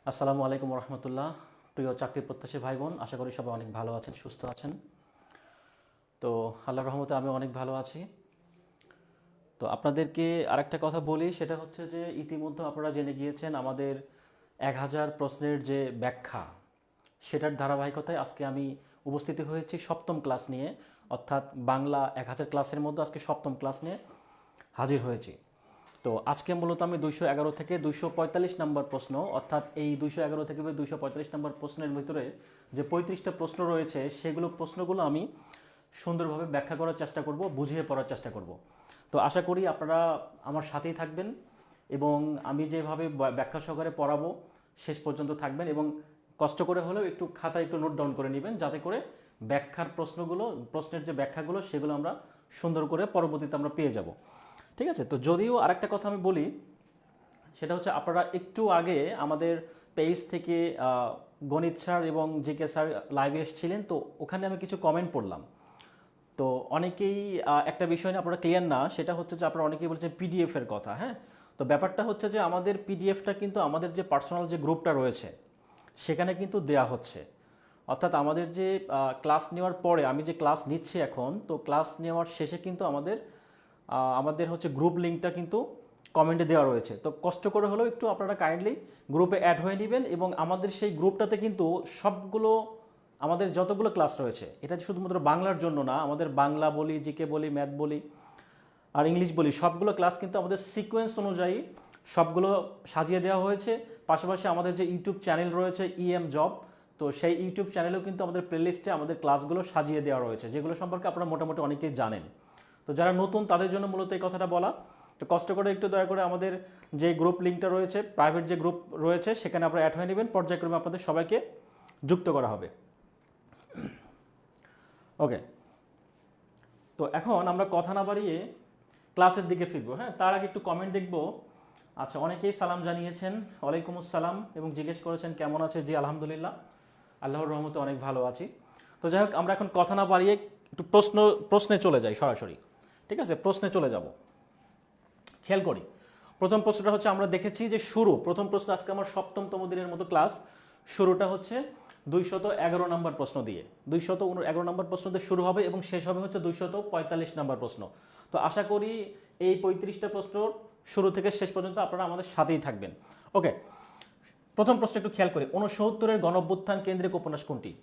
আসসালামু আলাইকুম রহমতুল্লাহ। প্রিয় চাকরি প্রত্যাশী ভাই বোন, আশা করি সবাই অনেক ভালো আছেন, সুস্থ আছেন। তো আল্লাহর রহমতে আমি অনেক ভালো আছি। তো আপনাদেরকে আরেকটা কথা বলি, সেটা হচ্ছে যে ইতিমধ্যে আপনারা জেনে গিয়েছেন আমাদের 1000 প্রশ্নের যে ব্যাখ্যা, সেটার ধারাবাহিকতায় আজকে আমি উপস্থিত হয়েছি সপ্তম ক্লাস নিয়ে, অর্থাৎ বাংলা 1000 ক্লাসের মধ্যে আজকে সপ্তম ক্লাস নিয়ে হাজির হয়েছি। তো আজকে মূলত আমি 211 থেকে 245 নম্বর প্রশ্ন, অর্থাৎ এই 211 থেকে 245 নম্বর প্রশ্নের ভিতরে যে 35টা প্রশ্ন রয়েছে, সেগুলো প্রশ্নগুলো আমি সুন্দরভাবে ব্যাখ্যা করার চেষ্টা করব, বুঝিয়ে পড়ার চেষ্টা করব। তো আশা করি আপনারা আমার সাথেই থাকবেন এবং আমি যেভাবে ব্যাখ্যা সহকারে পড়াবো শেষ পর্যন্ত থাকবেন এবং কষ্ট করে হলেও একটু খাতায় একটু নোট ডাউন করে নেবেন, যাতে করে ব্যাখ্যার প্রশ্নের যে ব্যাখ্যাগুলো সেগুলো আমরা সুন্দর করে পরবর্তীতে আমরা পেয়ে যাব। ঠিক আছে? তো যদিও আরেকটা কথা আমি বলি, সেটা হচ্ছে আপনারা একটু আগে আমাদের পেজ থেকে গণিত স্যার এবং জিকে স্যার লাইভে এসেছিলেন, তো ওখানে আমি কিছু কমেন্ট পড়লাম। তো অনেকেই একটা বিষয় নিয়ে আপনারা ক্লিয়ার না, সেটা হচ্ছে যে আপনারা অনেকেই বলছেন পিডিএফ এর কথা। হ্যাঁ, তো ব্যাপারটা হচ্ছে যে আমাদের পিডিএফটা কিন্তু আমাদের যে পার্সোনাল যে গ্রুপটা রয়েছে সেখানে কিন্তু দেয়া হচ্ছে। অর্থাৎ আমাদের যে ক্লাস নেওয়ার পরে, আমি যে ক্লাস নিচ্ছি এখন, তো ক্লাস নেওয়ার শেষে কিন্তু আমাদের হচ্ছে গ্রুপ লিঙ্কটা কিন্তু কমেন্টে দেওয়া রয়েছে। তো কষ্ট করে হলেও একটু আপনারা কাইন্ডলি গ্রুপে অ্যাড হয়ে নেবেন এবং আমাদের সেই গ্রুপটাতে কিন্তু সবগুলো আমাদের যতগুলো ক্লাস রয়েছে, এটা শুধুমাত্র বাংলার জন্য না, আমাদের বাংলা বলি, জিকে বলি, ম্যাথ বলি আর ইংলিশ বলি, সবগুলো ক্লাস কিন্তু আমাদের সিকোয়েন্স অনুযায়ী সবগুলো সাজিয়ে দেওয়া হয়েছে। পাশাপাশি আমাদের যে ইউটিউব চ্যানেল রয়েছে ইএম জব, তো সেই ইউটিউব চ্যানেলেও কিন্তু আমাদের প্লেলিস্টে আমাদের ক্লাসগুলো সাজিয়ে দেওয়া রয়েছে, যেগুলো সম্পর্কে আপনারা মোটামুটি অনেকেই জানেন। তো যারা নতুন তাদের জন্য মূলত এই কথাটা বলা। তো কষ্ট করে একটু দয়া করে আমাদের যে গ্রুপ লিঙ্কটা রয়েছে, প্রাইভেট যে গ্রুপ রয়েছে, সেখানে আপনারা অ্যাড হয়ে নেবেন, পর্যায়ক্রমে আপনাদের সবাইকে যুক্ত করা হবে। ওকে, তো এখন আমরা কথা না বাড়িয়ে ক্লাসের দিকে ফিরবো। হ্যাঁ, তার আগে একটু কমেন্ট দেখবো। আচ্ছা, অনেকেই সালাম জানিয়েছেন, ওয়ালাইকুম আসসালাম, এবং জিজ্ঞেস করেছেন কেমন আছে। জি আলহামদুলিল্লাহ, আল্লাহর রহমতে অনেক ভালো আছি। তো যাই হোক, আমরা এখন কথা না বাড়িয়ে একটু প্রশ্নে চলে যাই সরাসরি। ঠিক আছে, প্রশ্নে চলে যাব। খেয়াল করি, প্রথম প্রশ্নটা হচ্ছে, আমরা দেখেছি যে প্রথম প্রশ্ন আজকে আমার সপ্তমতম দিনের মতো ক্লাস, শুরুটা হচ্ছে 211 নম্বর প্রশ্ন দিয়ে, 211 নম্বর প্রশ্ন দিয়ে শুরু হবে এবং শেষ হবে হচ্ছে 245 নম্বর প্রশ্ন। তো আশা করি এই 35টা প্রশ্ন শুরু থেকে শেষ পর্যন্ত আপনারা আমাদের সাথেই থাকবেন। ওকে, প্রথম প্রশ্ন একটু খেয়াল করি, 69-এর গণঅভ্যুত্থান কেন্দ্রিক উপন্যাস কোনটি?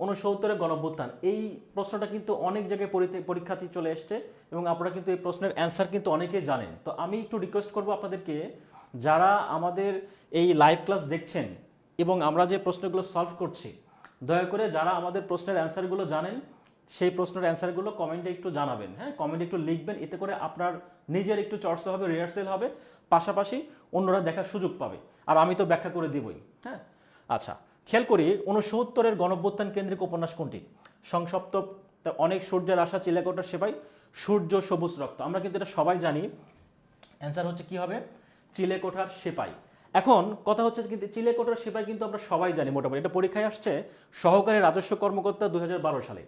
69-এর গণঅভ্যুত্থান, এই প্রশ্নটা কিন্তু অনেক জায়গায় পরীক্ষাতে চলে এসছে এবং আপনারা কিন্তু এই প্রশ্নের অ্যান্সার কিন্তু অনেকেই জানেন। তো আমি একটু রিকোয়েস্ট করব আপনাদেরকে, যারা আমাদের এই লাইভ ক্লাস দেখছেন এবং আমরা যে প্রশ্নগুলো সলভ করছি, দয়া করে যারা আমাদের প্রশ্নের অ্যান্সারগুলো জানেন সেই প্রশ্নের অ্যান্সারগুলো কমেন্টে একটু জানাবেন। হ্যাঁ, কমেন্টে একটু লিখবেন, এতে করে আপনার নিজের একটু চর্চা হবে, রিহার্সেল হবে, পাশাপাশি অন্যরা দেখার সুযোগ পাবে, আর আমি তো ব্যাখ্যা করে দিবই। হ্যাঁ, আচ্ছা, খেয়াল করি, 69-এর গণঅভ্যুত্থান কেন্দ্রিক উপন্যাস কোনটি? সংসপ্ত, অনেক সূর্যের আশা, চিলেকোঠার সেপাই, সূর্য সবুজ রক্ত। আমরা কিন্তু এটা সবাই জানি, অ্যান্সার হচ্ছে কি হবে? চিলেকোঠার সেপাই। এখন কথা হচ্ছে কিন্তু চিলেকোঠার সেপাই কিন্তু আমরা সবাই জানি মোটামুটি, এটা পরীক্ষায় আসছে সহকারী রাজস্ব কর্মকর্তা 2012 সালে।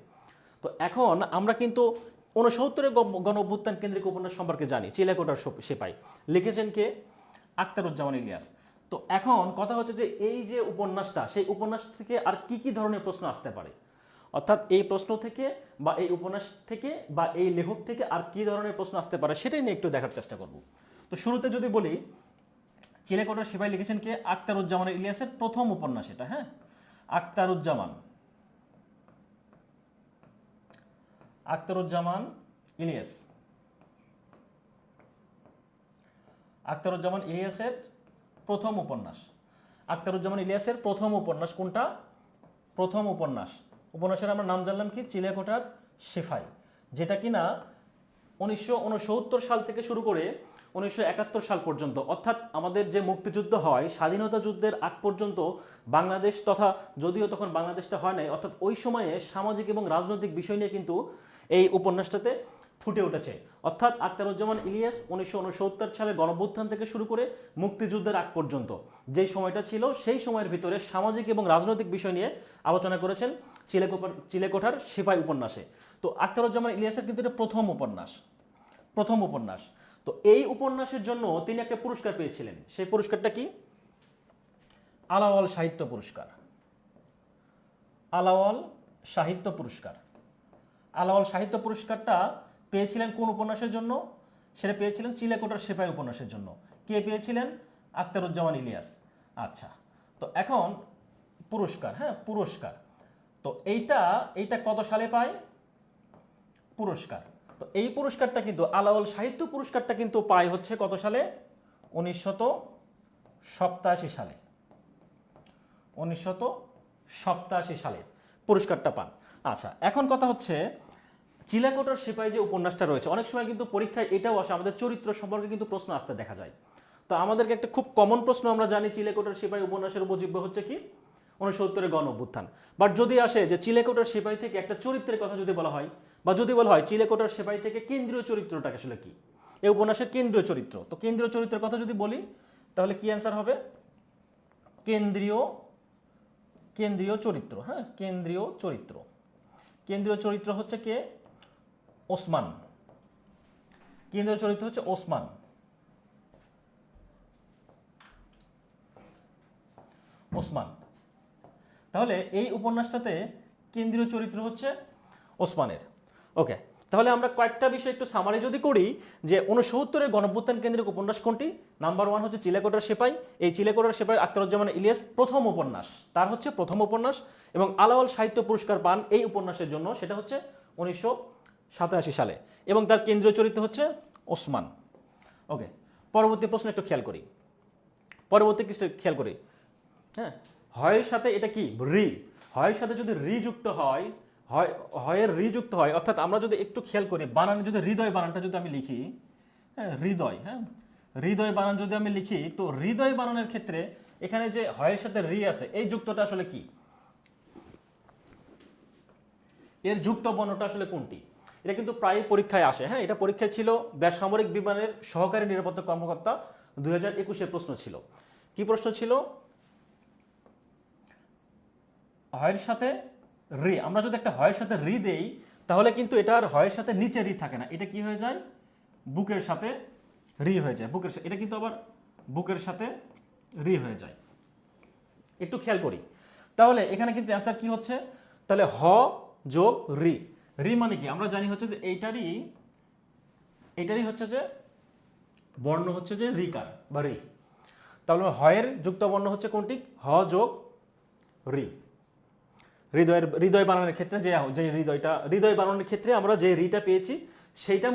তো এখন আমরা কিন্তু 69-এর গণ অভ্যুত্থান কেন্দ্রিক উপন্যাস সম্পর্কে জানি, চিলেকোঠার সেপাই। লিখেছেন কে? আখতারুজ্জামান ইলিয়াস। তো এখন কথা হচ্ছে যে এই যে উপন্যাসটা, সেই উপন্যাস থেকে আর কি কি ধরনের প্রশ্ন আসতে পারে, অর্থাৎ এই প্রশ্ন থেকে বা এই উপন্যাস থেকে বা এই লেখক থেকে আর কি ধরনের প্রশ্ন আসতে পারে সেটাই নিয়ে একটু দেখার চেষ্টা করব। তো শুরুতে যদি বলি, চিলেকোঠার সেপাই লিখেছেন কে? আখতারুজ্জামান ইলিয়াসের প্রথম উপন্যাস এটা। হ্যাঁ, আখতারুজ্জামান আখতারুজ্জামান ইলিয়াস, আখতারুজ্জামান ইলিয়াসের প্রথম উপন্যাস। আখতারুজ্জামান ইলিয়াসের প্রথম উপন্যাস কোনটা? প্রথম উপন্যাসের আমরা নাম জানলাম কি? চিলেকোঠার সেপাই, যেটা কিনা 1969 সাল থেকে শুরু করে 1971 সাল পর্যন্ত, অর্থাৎ আমাদের যে মুক্তিযুদ্ধ হয়, স্বাধীনতা যুদ্ধের আগ পর্যন্ত বাংলাদেশ, তথা যদিও তখন বাংলাদেশটা হয় নাই, অর্থাৎ ওই সময়ে সামাজিক এবং রাজনৈতিক বিষয় নিয়ে কিন্তু এই উপন্যাসটাতে ফুটে উঠেছে। অর্থাৎ আখতারুজ্জামান ইলিয়াস 1969 সালে গণঅভ্যুত্থান থেকে শুরু করে মুক্তিযুদ্ধের আগ পর্যন্ত যেই সময়টা ছিল, সেই সময়ের ভিতরে সামাজিক এবং রাজনৈতিক বিষয় নিয়ে আলোচনা করেছেন চিলেকোঠার সেপাই উপন্যাসে। তো আখতারুজ্জামান ইলিয়াসের কিন্তু এটা প্রথম উপন্যাস। তো এই উপন্যাসের জন্য তিনি একটা পুরস্কার পেয়েছিলেন। সেই পুরস্কারটা কি? আলাওল সাহিত্য পুরস্কার। আলাওল সাহিত্য পুরস্কার। আলাওল সাহিত্য পুরস্কারটা পেয়েছিলেন কোন উপন্যাসের জন্য? সেটা পেয়েছিলেন চিলেকোঠার সেপাই উপন্যাসের জন্য। কে পেয়েছিলেন? আখতারুজ্জামান ইলিয়াস। আচ্ছা, তো এখন পুরস্কার, হ্যাঁ পুরস্কার, তো এইটা কত সালে পায় পুরস্কার? তো এই পুরস্কারটা কিন্তু আলাওল সাহিত্য পুরস্কারটা কিন্তু পায় হচ্ছে কত সালে? 1987 সালে। 1987 সালে পুরস্কারটা পান। আচ্ছা, এখন কথা হচ্ছে চিলেকোঠার সেপাই যে উপন্যাসটা রয়েছে, অনেক সময় কিন্তু পরীক্ষায় এটাও আসে, আমাদের চরিত্র সম্পর্কে কিন্তু প্রশ্ন আসতে দেখা যায়। তো আমাদেরকে একটা খুব কমন প্রশ্ন আমরা জানি, চিলেকোঠার সেপাই উপন্যাসের উপজীব্য হচ্ছে কি? 69-এর গণ অভ্যুত্থান। বাট যদি আসে যে চিলেকোঠার সেপাই থেকে একটা চরিত্রের কথা যদি বলা হয়, বা যদি বলা হয় চিলেকোঠার সেপাই থেকে কেন্দ্রীয় চরিত্রটা আসলে কি, এই উপন্যাসের কেন্দ্রীয় চরিত্র, তো কেন্দ্রীয় চরিত্রের কথা যদি বলি তাহলে কি অ্যান্সার হবে? কেন্দ্রীয় চরিত্র, হ্যাঁ কেন্দ্রীয় চরিত্র। কেন্দ্রীয় চরিত্র হচ্ছে কে? ওসমান। কেন্দ্রীয় চরিত্র হচ্ছে ওসমান। ওসমান। তাহলে এই উপন্যাসটাতে কেন্দ্রীয় চরিত্র হচ্ছে ওসমানের। ওকে, তাহলে আমরা কয়েকটা বিষয় একটু সামারি যদি করি, যে 69-এর গণঅভ্যুত্থান কেন্দ্রিক উপন্যাস কোনটি? নাম্বার 1 হচ্ছে চিলেকোঠার সেপাই। এই চিলেকোঠার সেপাই আখতারুজ্জামান ইলিয়াস প্রথম উপন্যাস, তার হচ্ছে প্রথম উপন্যাস, এবং আলাওল সাহিত্য পুরস্কার পান এই উপন্যাসের জন্য, সেটা হচ্ছে 1987 সালে, এবং তার কেন্দ্রীয় চরিত্র হচ্ছে ওসমান। ওকে, পরবর্তী প্রশ্ন একটু খেয়াল করি। হ্যাঁ, হয়ের সাথে এটা কি? রি। হয়ের সাথে যদি রি যুক্ত হয়, হয়ের রি যুক্ত হয়, অর্থাৎ আমরা যদি একটু খেয়াল করি, বানান যদি হৃদয় বানানটা যদি আমি লিখি, হ্যাঁ হৃদয়, হ্যাঁ হৃদয় বানান যদি আমি লিখি, তো হৃদয় বানানের ক্ষেত্রে এখানে যে হয়ের সাথে রি আছে, এই যুক্তটা আসলে কি? এর যুক্ত বর্ণটা আসলে কোনটি? এটা কিন্তু প্রায় পরীক্ষায় আসে। হ্যাঁ, এটা পরীক্ষায় ছিল বেসামরিক বিমানের সহকারী নিরাপত্তা কর্মকর্তা 2021-এর প্রশ্ন ছিল। কি প্রশ্ন ছিল? হয়ের সাথে রি, আমরা যদি একটা হয়ের সাথে রি দেই, তাহলে কিন্তু এটা আর হয়ের সাথে নিচে রি থাকে না, এটা কি হয়ে যায়? বুকের সাথে রি হয়ে যায়। বুকের সাথে, এটা কিন্তু আবার বুকের সাথে রি হয়ে যায়। একটু খেয়াল করি, তাহলে এখানে কিন্তু অ্যান্সার কি হচ্ছে? তাহলে হ যোগ রি। রি মানে কি? আমরা জানি হচ্ছে যে এইটারই হচ্ছে যে বর্ণ হচ্ছে যে রিকার বা রি। তাহলে হয়ের যুক্ত বর্ণ হচ্ছে কোনটি? হ যোগ রি। হৃদয় বানানোর ক্ষেত্রে যে হৃদয় বানানোর ক্ষেত্রে আমরা যে রিটা পেয়েছি, সেটা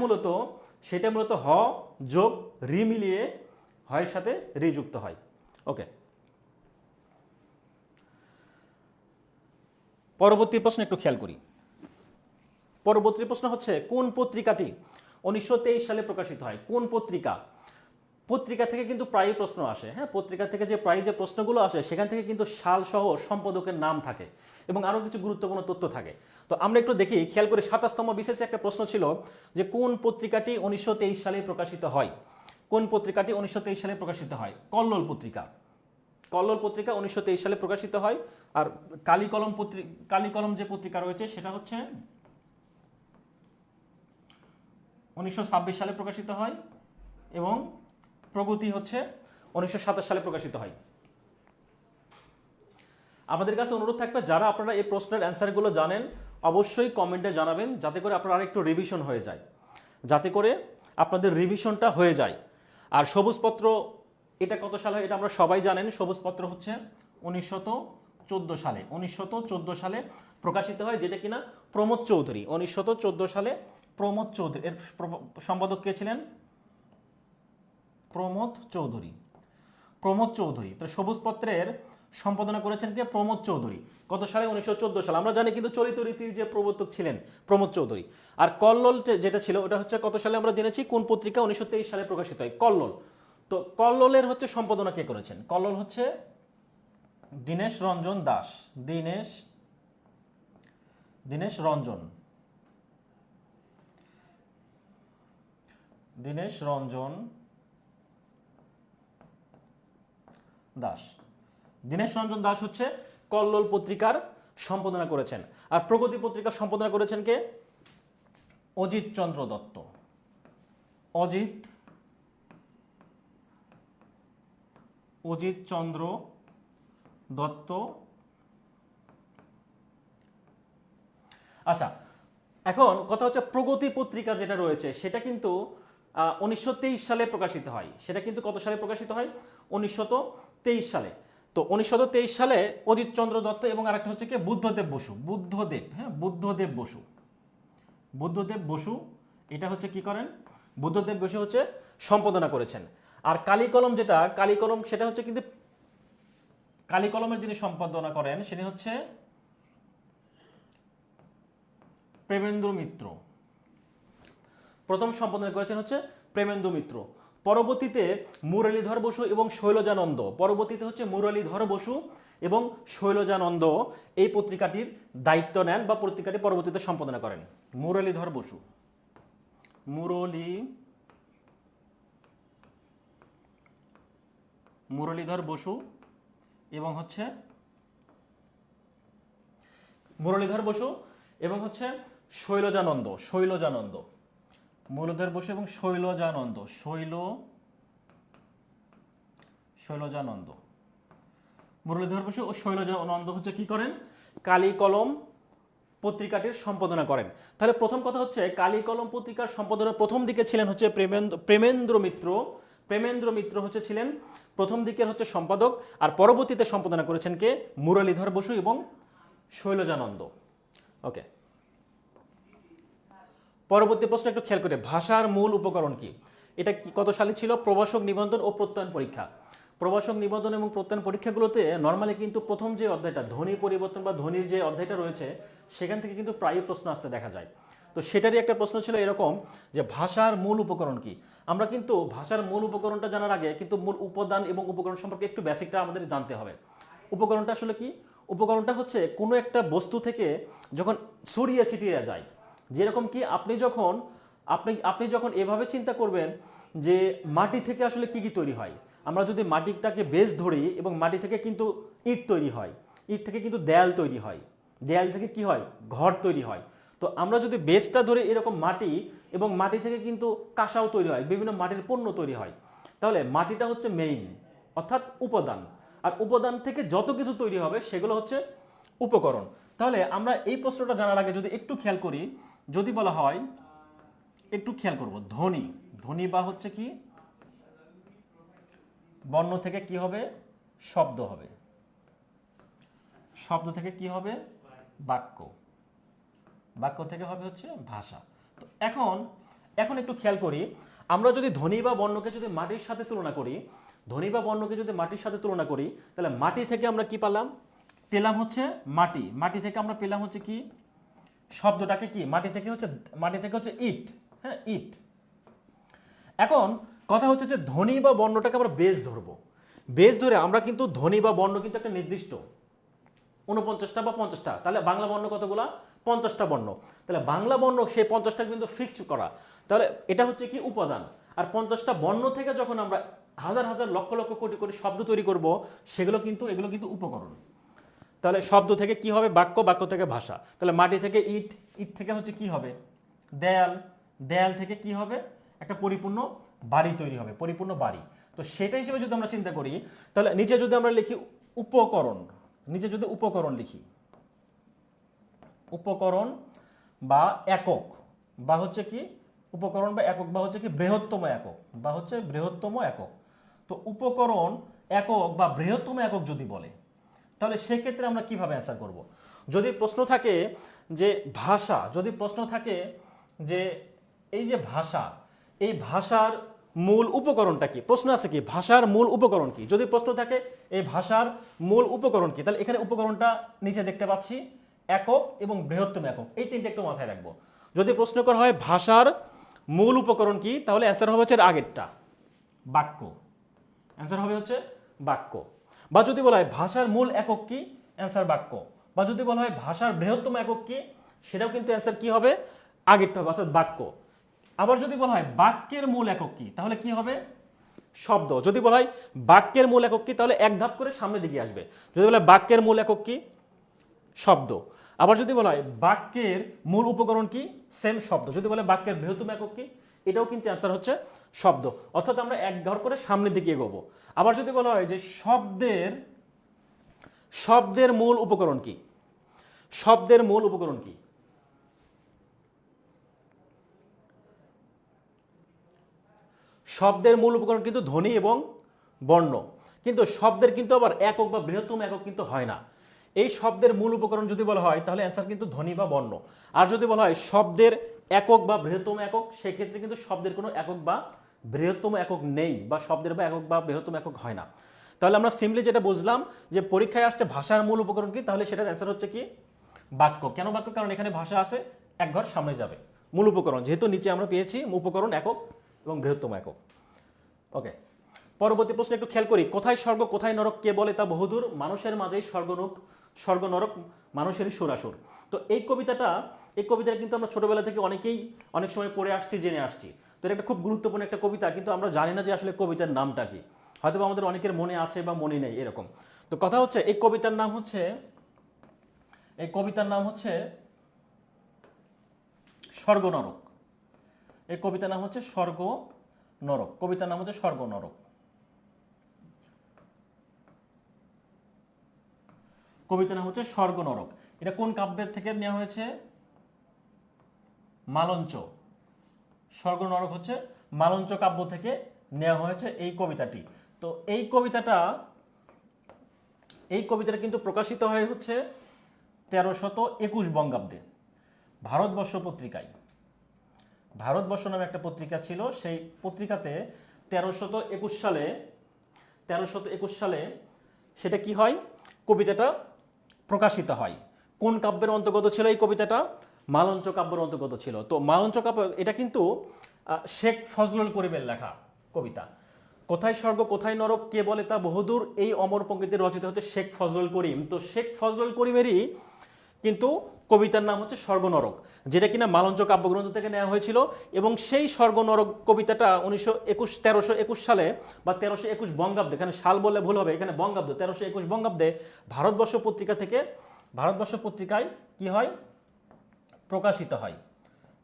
মূলত হ যোগ রি মিলিয়ে হয়ের সাথে রি যুক্ত হয়। ওকে, পরবর্তী প্রশ্ন একটু খেয়াল করি। পরবর্তী প্রশ্ন হচ্ছে কোন পত্রিকাটি 1923 সালে প্রকাশিত হয়? কোন পত্রিকা? পত্রিকা থেকে কিন্তু প্রায় প্রশ্ন আসে। হ্যাঁ, পত্রিকা থেকে যে প্রায় যে প্রশ্নগুলো আসে, সেখান থেকে কিন্তু সাল সহ সম্পাদকের নাম থাকে এবং আরও কিছু গুরুত্বপূর্ণ তথ্য থাকে। তো আমরা একটু দেখি, খেয়াল করে 27তম বিশেষে একটা প্রশ্ন ছিল যে কোন পত্রিকাটি 1923 সালে প্রকাশিত হয়? কোন পত্রিকাটি 1923 সালে প্রকাশিত হয়? কল্লোল পত্রিকা। কল্লোল পত্রিকা 1923 সালে প্রকাশিত হয়। আর কালিকলম যে পত্রিকা রয়েছে, সেটা হচ্ছে 1926 সালে প্রকাশিত হয়, এবং প্রগতি হচ্ছে 1927 সালে প্রকাশিত হয়। আমাদের কাছে অনুরোধ থাকবে, যারা আপনারা এই প্রশ্নের অ্যান্সারগুলো জানেন, অবশ্যই কমেন্টে জানাবেন, যাতে করে আপনার আরেকটু রিভিশন হয়ে যায়, যাতে করে আপনাদের রিভিশনটা হয়ে যায়। আর সবুজপত্র এটা কত সালে? এটা আমরা সবাই জানেন। সবুজপত্র হচ্ছে 1914 সালে। 1914 সালে প্রকাশিত হয়, যেটা কিনা প্রমোদ চৌধুরী। 1914 সালে প্রমোদ চৌধুরী, এর সম্পাদক কে ছিলেন? প্রমোদ চৌধুরী। তো সবুজপত্রের সম্পাদনা করেছেন কে? প্রমোদ চৌধুরী। কত সালে? 1914 সালে। আমরা জানি কিন্তু চলিত রীতির যে প্রবর্তক ছিলেন প্রমোদ চৌধুরী। আর কল্লোল যেটা ছিল, ওটা হচ্ছে কত সালে আমরা জেনেছি? কোন পত্রিকা 1923 সালে প্রকাশিত হয়? কল্লোল। তো কল্লোলের হচ্ছে সম্পাদনা কে করেছেন? কল্লোল হচ্ছে দীনেশ রঞ্জন দাস। দীনেশ রঞ্জন দাস। দীনেশ রঞ্জন দাস হচ্ছে কল্লোল পত্রিকার সম্পাদনা করেছেন। আর প্রগতি পত্রিকার সম্পাদনা করেছেন কে? অজিত চন্দ্র দত্ত। অজিত চন্দ্র দত্ত। আচ্ছা, এখন কথা হচ্ছে প্রগতি পত্রিকা যেটা রয়েছে সেটা কিন্তু 1923 সালে প্রকাশিত হয়। সেটা কিন্তু কত সালে প্রকাশিত হয়? 1923 সালে। তো 1923 সালে অজিত চন্দ্র দত্ত এবং আরেকটা হচ্ছে কি বুদ্ধদেব বসু, বুদ্ধদেব, হ্যাঁ বুদ্ধদেব বসু, বুদ্ধদেব বসু এটা হচ্ছে কি করেন? বুদ্ধদেব বসু হচ্ছে সম্পাদনা করেছেন। আর কালিকলম যেটা, কালিকলম সেটা হচ্ছে কিন্তু কালিকলমের যিনি সম্পাদনা করেন সেটা হচ্ছে প্রেমেন্দ্র মিত্র। প্রথম সম্পাদনা করেছেন হচ্ছে প্রেমেন্দ্র মিত্র। পরবর্তীতে মুরলীধর বসু এবং শৈলজানন্দ, পরবর্তীতে হচ্ছে মুরলীধর বসু এবং শৈলজানন্দ এই পত্রিকাটির দায়িত্ব নেন বা পত্রিকাটি পরবর্তীতে সম্পাদনা করেন। মুরলীধর বসু, মুরলীধর বসু এবং হচ্ছে মুরলীধর বসু এবং হচ্ছে শৈলজানন্দ, শৈলজানন্দ, মুরলীধর বসু এবং শৈলজানন্দ, শৈলজানন্দ, মুরলীধর বসু ও শৈলজানন্দ হচ্ছে কি করেন? কালিকলম পত্রিকাটির সম্পাদনা করেন। তাহলে প্রথম কথা হচ্ছে কালিকলম পত্রিকার সম্পাদনার প্রথম দিকে ছিলেন হচ্ছে প্রেমেন্দ্র মিত্র। প্রেমেন্দ্র মিত্র হচ্ছে ছিলেন প্রথম দিকের হচ্ছে সম্পাদক, আর পরবর্তীতে সম্পাদনা করেছেন কে? মুরলীধর বসু এবং শৈলজানন্দ। ওকে, পরবর্তী প্রশ্ন একটু খেয়াল করে, ভাষার মূল উপকরণ কি? এটা কি কত সালে ছিল? প্রবাসক নিবন্ধন ও প্রত্যয়ন পরীক্ষা। প্রবাসক নিবন্ধন এবং প্রত্যয়ন পরীক্ষাগুলোতে নর্মালি কিন্তু প্রথম যে অধ্যায়টা ধ্বনি পরিবর্তন বা ধ্বনির যে অধ্যায়টা রয়েছে সেখান থেকে কিন্তু প্রায়ই প্রশ্ন আসতে দেখা যায়। তো সেটারই একটা প্রশ্ন ছিল এরকম যে ভাষার মূল উপকরণ কি? আমরা কিন্তু ভাষার মূল উপকরণটা জানার আগে কিন্তু মূল উপাদান এবং উপকরণ সম্পর্কে একটু বেসিকটা আমাদের জানতে হবে। উপকরণটা আসলে কি? উপকরণটা হচ্ছে কোনো একটা বস্তু থেকে যখন ছড়িয়ে ছিটিয়ে যায়, যেরকম কি আপনি যখন এভাবে চিন্তা করবেন যে মাটি থেকে আসলে কি কি তৈরি হয়। আমরা যদি মাটিটাকে বেস ধরি এবং মাটি থেকে কিন্তু ইট তৈরি হয়, ইট থেকে কিন্তু দেয়াল তৈরি হয়, দেয়াল থেকে কি হয়? ঘর তৈরি হয়। তো আমরা যদি বেসটা ধরে এরকম মাটি, এবং মাটি থেকে কিন্তু কাঁসাও তৈরি হয়, বিভিন্ন মাটির পণ্য তৈরি হয়। তাহলে মাটিটা হচ্ছে মেইন, অর্থাৎ উপাদান, আর উপাদান থেকে যত কিছু তৈরি হবে সেগুলো হচ্ছে উপকরণ। তাহলে আমরা এই প্রশ্নটা জানার আগে যদি একটু খেয়াল করি, যদি বলা হয়, একটু খেয়াল করব, ধ্বনি, ধ্বনি বা হচ্ছে কি বর্ণ থেকে কি হবে? শব্দ হবে, শব্দ থেকে কি হবে? বাক্য, বাক্য থেকে হবে হচ্ছে ভাষা। তো এখন একটু খেয়াল করি, আমরা যদি ধ্বনি বা বর্ণকে যদি মাটির সাথে তুলনা করি, ধ্বনি বা বর্ণকে যদি মাটির সাথে তুলনা করি, তাহলে মাটি থেকে আমরা কি পেলাম হচ্ছে মাটি, মাটি থেকে আমরা পেলাম হচ্ছে কি শব্দটাকে কি মাটি থেকে হচ্ছে ইট, হ্যাঁ ইট। এখন কথা হচ্ছে যে ধ্বনি বা বর্ণটাকে আমরা বেস ধরবো, বেস ধরে আমরা কিন্তু ধ্বনি বা বর্ণ কিন্তু একটা নির্দিষ্ট 49টা বা 50টা, তাহলে বাংলা বর্ণ কতগুলা? 50টা বর্ণ। তাহলে বাংলা বর্ণ সেই 50টা কিন্তু ফিক্সড করা, তাহলে এটা হচ্ছে কি উপাদান। আর 50টা বর্ণ থেকে যখন আমরা হাজার হাজার লক্ষ লক্ষ কোটি কোটি শব্দ তৈরি করব, এগুলো কিন্তু উপকরণ। তাহলে শব্দ থেকে কি হবে? বাক্য, বাক্য থেকে ভাষা। তাহলে মাটি থেকে ইট, ইট থেকে হচ্ছে কি হবে? দেয়াল, দেয়াল থেকে কি হবে? একটা পরিপূর্ণ বাড়ি তৈরি হবে, পরিপূর্ণ বাড়ি। তো সেটা হিসেবে যদি আমরা চিন্তা করি, তাহলে নিচে যদি আমরা লিখি উপকরণ, নিচে যদি উপকরণ লিখি, উপকরণ বা একক, বা হচ্ছে কি উপকরণ বা একক, বা হচ্ছে কি বৃহত্তম একক, বা হচ্ছে বৃহত্তম একক। তো উপকরণ, একক বা বৃহত্তম একক যদি বলে, তাহলে সেক্ষেত্রে আমরা কিভাবে অ্যান্সার করব? যদি প্রশ্ন থাকে যে ভাষা, যদি প্রশ্ন থাকে যে এই যে ভাষা, এই ভাষার মূল উপকরণটা কি, প্রশ্ন আছে কি ভাষার মূল উপকরণ কি, যদি প্রশ্ন থাকে এই ভাষার মূল উপকরণ কি, তাহলে এখানে উপকরণটা নিচে দেখতে পাচ্ছি একক এবং বৃহত্তম একক, এই তিনটে একটু মাথায় রাখবো। যদি প্রশ্ন করা হয় ভাষার মূল উপকরণ কি, তাহলে অ্যান্সার হবে হচ্ছে আগেরটা, বাক্য, অ্যান্সার হবে হচ্ছে বাক্য। বা যদি বলা হয় ভাষার মূল একক কি, অ্যান্সার বাক্য। বা যদি বলা হয় ভাষার বৃহত্তম একক কি, সেটাও কিন্তু অ্যান্সার কি হবে? আগেরটা হবে, অর্থাৎ বাক্য। আবার যদি বলা হয় বাক্যের মূল একক কি, তাহলে কি হবে? শব্দ। যদি বলা হয় বাক্যের মূল একক কি, তাহলে এক ধাপ করে সামনের দিকে আসবে। যদি বলা হয় বাক্যের মূল একক কি, শব্দ। আবার যদি বলা হয় বাক্যের মূল উপকরণ কি, সেম শব্দ। যদি বলে বাক্যের বৃহত্তম একক কি, এটাও কিন্তু অ্যান্সার হচ্ছে শব্দ। অর্থাৎ আমরা এক ঘর করে সামনের দিকে এগোবো। আবার যদি বলা হয় যে শব্দের মূল উপকরণ কি? শব্দের মূল উপকরণ কি? শব্দের মূল উপকরণ কিন্তু ধ্বনি এবং বর্ণ, কিন্তু শব্দের কিন্তু আবার একক বা বৃহত্তম একক কিন্তু হয় না। এই শব্দের মূল উপকরণ যদি বলা হয় তাহলে অ্যান্সার কিন্তু ধ্বনি বা বর্ণ। আর যদি বলা হয় শব্দের একক বা বৃহত্তম একক, সেক্ষেত্রে কিন্তু শব্দের কোনো একক বা বৃহত্তম একক নেই, বা শব্দের বা একক বা বৃহত্তম একক হয় না। তাহলে আমরা সিম্পলি যেটা বুঝলাম যে পরীক্ষায় আসছে ভাষার মূল উপকরণ কি, তাহলে সেটার অ্যান্সার হচ্ছে কি বাক্য। কেন বাক্য? কারণ এখানে ভাষা আছে, এক ঘর সামনে যাবে। মূল উপকরণ যেহেতু নিচে আমরা পেয়েছি উপকরণ একক এবং বৃহত্তম একক। ওকে, পরবর্তী প্রশ্ন একটু খেয়াল করি। কোথায় স্বর্গ কোথায় নরক কে বলে তা বহুদূর, মানুষের মাঝেই স্বর্গ নরক মানুষেরই সুরাসুর। তো এই কবিতাটা কিন্তু আমরা ছোটবেলা থেকে অনেকেই অনেক সময় পড়ে আসছি, জেনে আসছি। তো এটা একটা খুব গুরুত্বপূর্ণ একটা কবিতা, কিন্তু আমরা জানি না যে আসলে কবিতার নামটা কি। হয়তো আমাদের অনেকের মনে আছে বা মনে নেই এরকম। তো কথা হচ্ছে এই কবিতার নাম হচ্ছে স্বর্গ নরক। এই কবিতার নাম হচ্ছে স্বর্গ নরক। কবিতার নাম হচ্ছে স্বর্গ নরক। কবিতার নাম হচ্ছে স্বর্গ নরক। এটা কোন কাব্যের থেকে নেওয়া হয়েছে? মালঞ্চ। স্বর্গ নরক হচ্ছে মালঞ্চ কাব্য থেকে নেওয়া হয়েছে এই কবিতাটি। তো এই কবিতাটা কিন্তু প্রকাশিত হয় হচ্ছে 1321 বঙ্গাব্দে ভারতবর্ষ পত্রিকায়। ভারতবর্ষ নামে একটা পত্রিকা ছিল, সেই পত্রিকাতে 1321 সালে সেটা কি হয়, কবিতাটা প্রকাশিত হয়। কোন কাব্যের অন্তর্গত ছিল এই কবিতাটা? মালঞ্চ কাব্যের অন্তর্গত ছিল। তো মালঞ্চ কাব্য এটা কিন্তু শেখ ফজলুল করিমের লেখা কবিতা। কোথায় স্বর্গ কোথায় নরক কে বলে তা বহুদূর, এই অমর পঙ্ক্তিতে রচিত হচ্ছে শেখ ফজলুল করিম। তো শেখ ফজলুল করিমেরই কিন্তু কবিতার নাম হচ্ছে স্বর্গ নরক, যেটা কিনা মালঞ্চ কাব্যগ্রন্থ থেকে নেওয়া হয়েছিল। এবং সেই স্বর্গ নরক কবিতাটা 1321 সালে বা 1321 বঙ্গাব্দে, এখানে সাল বললে ভুল হবে, এখানে বঙ্গাব্দ 1321 বঙ্গাব্দে ভারতবর্ষ পত্রিকায় কি হয়, প্রকাশিত হয়।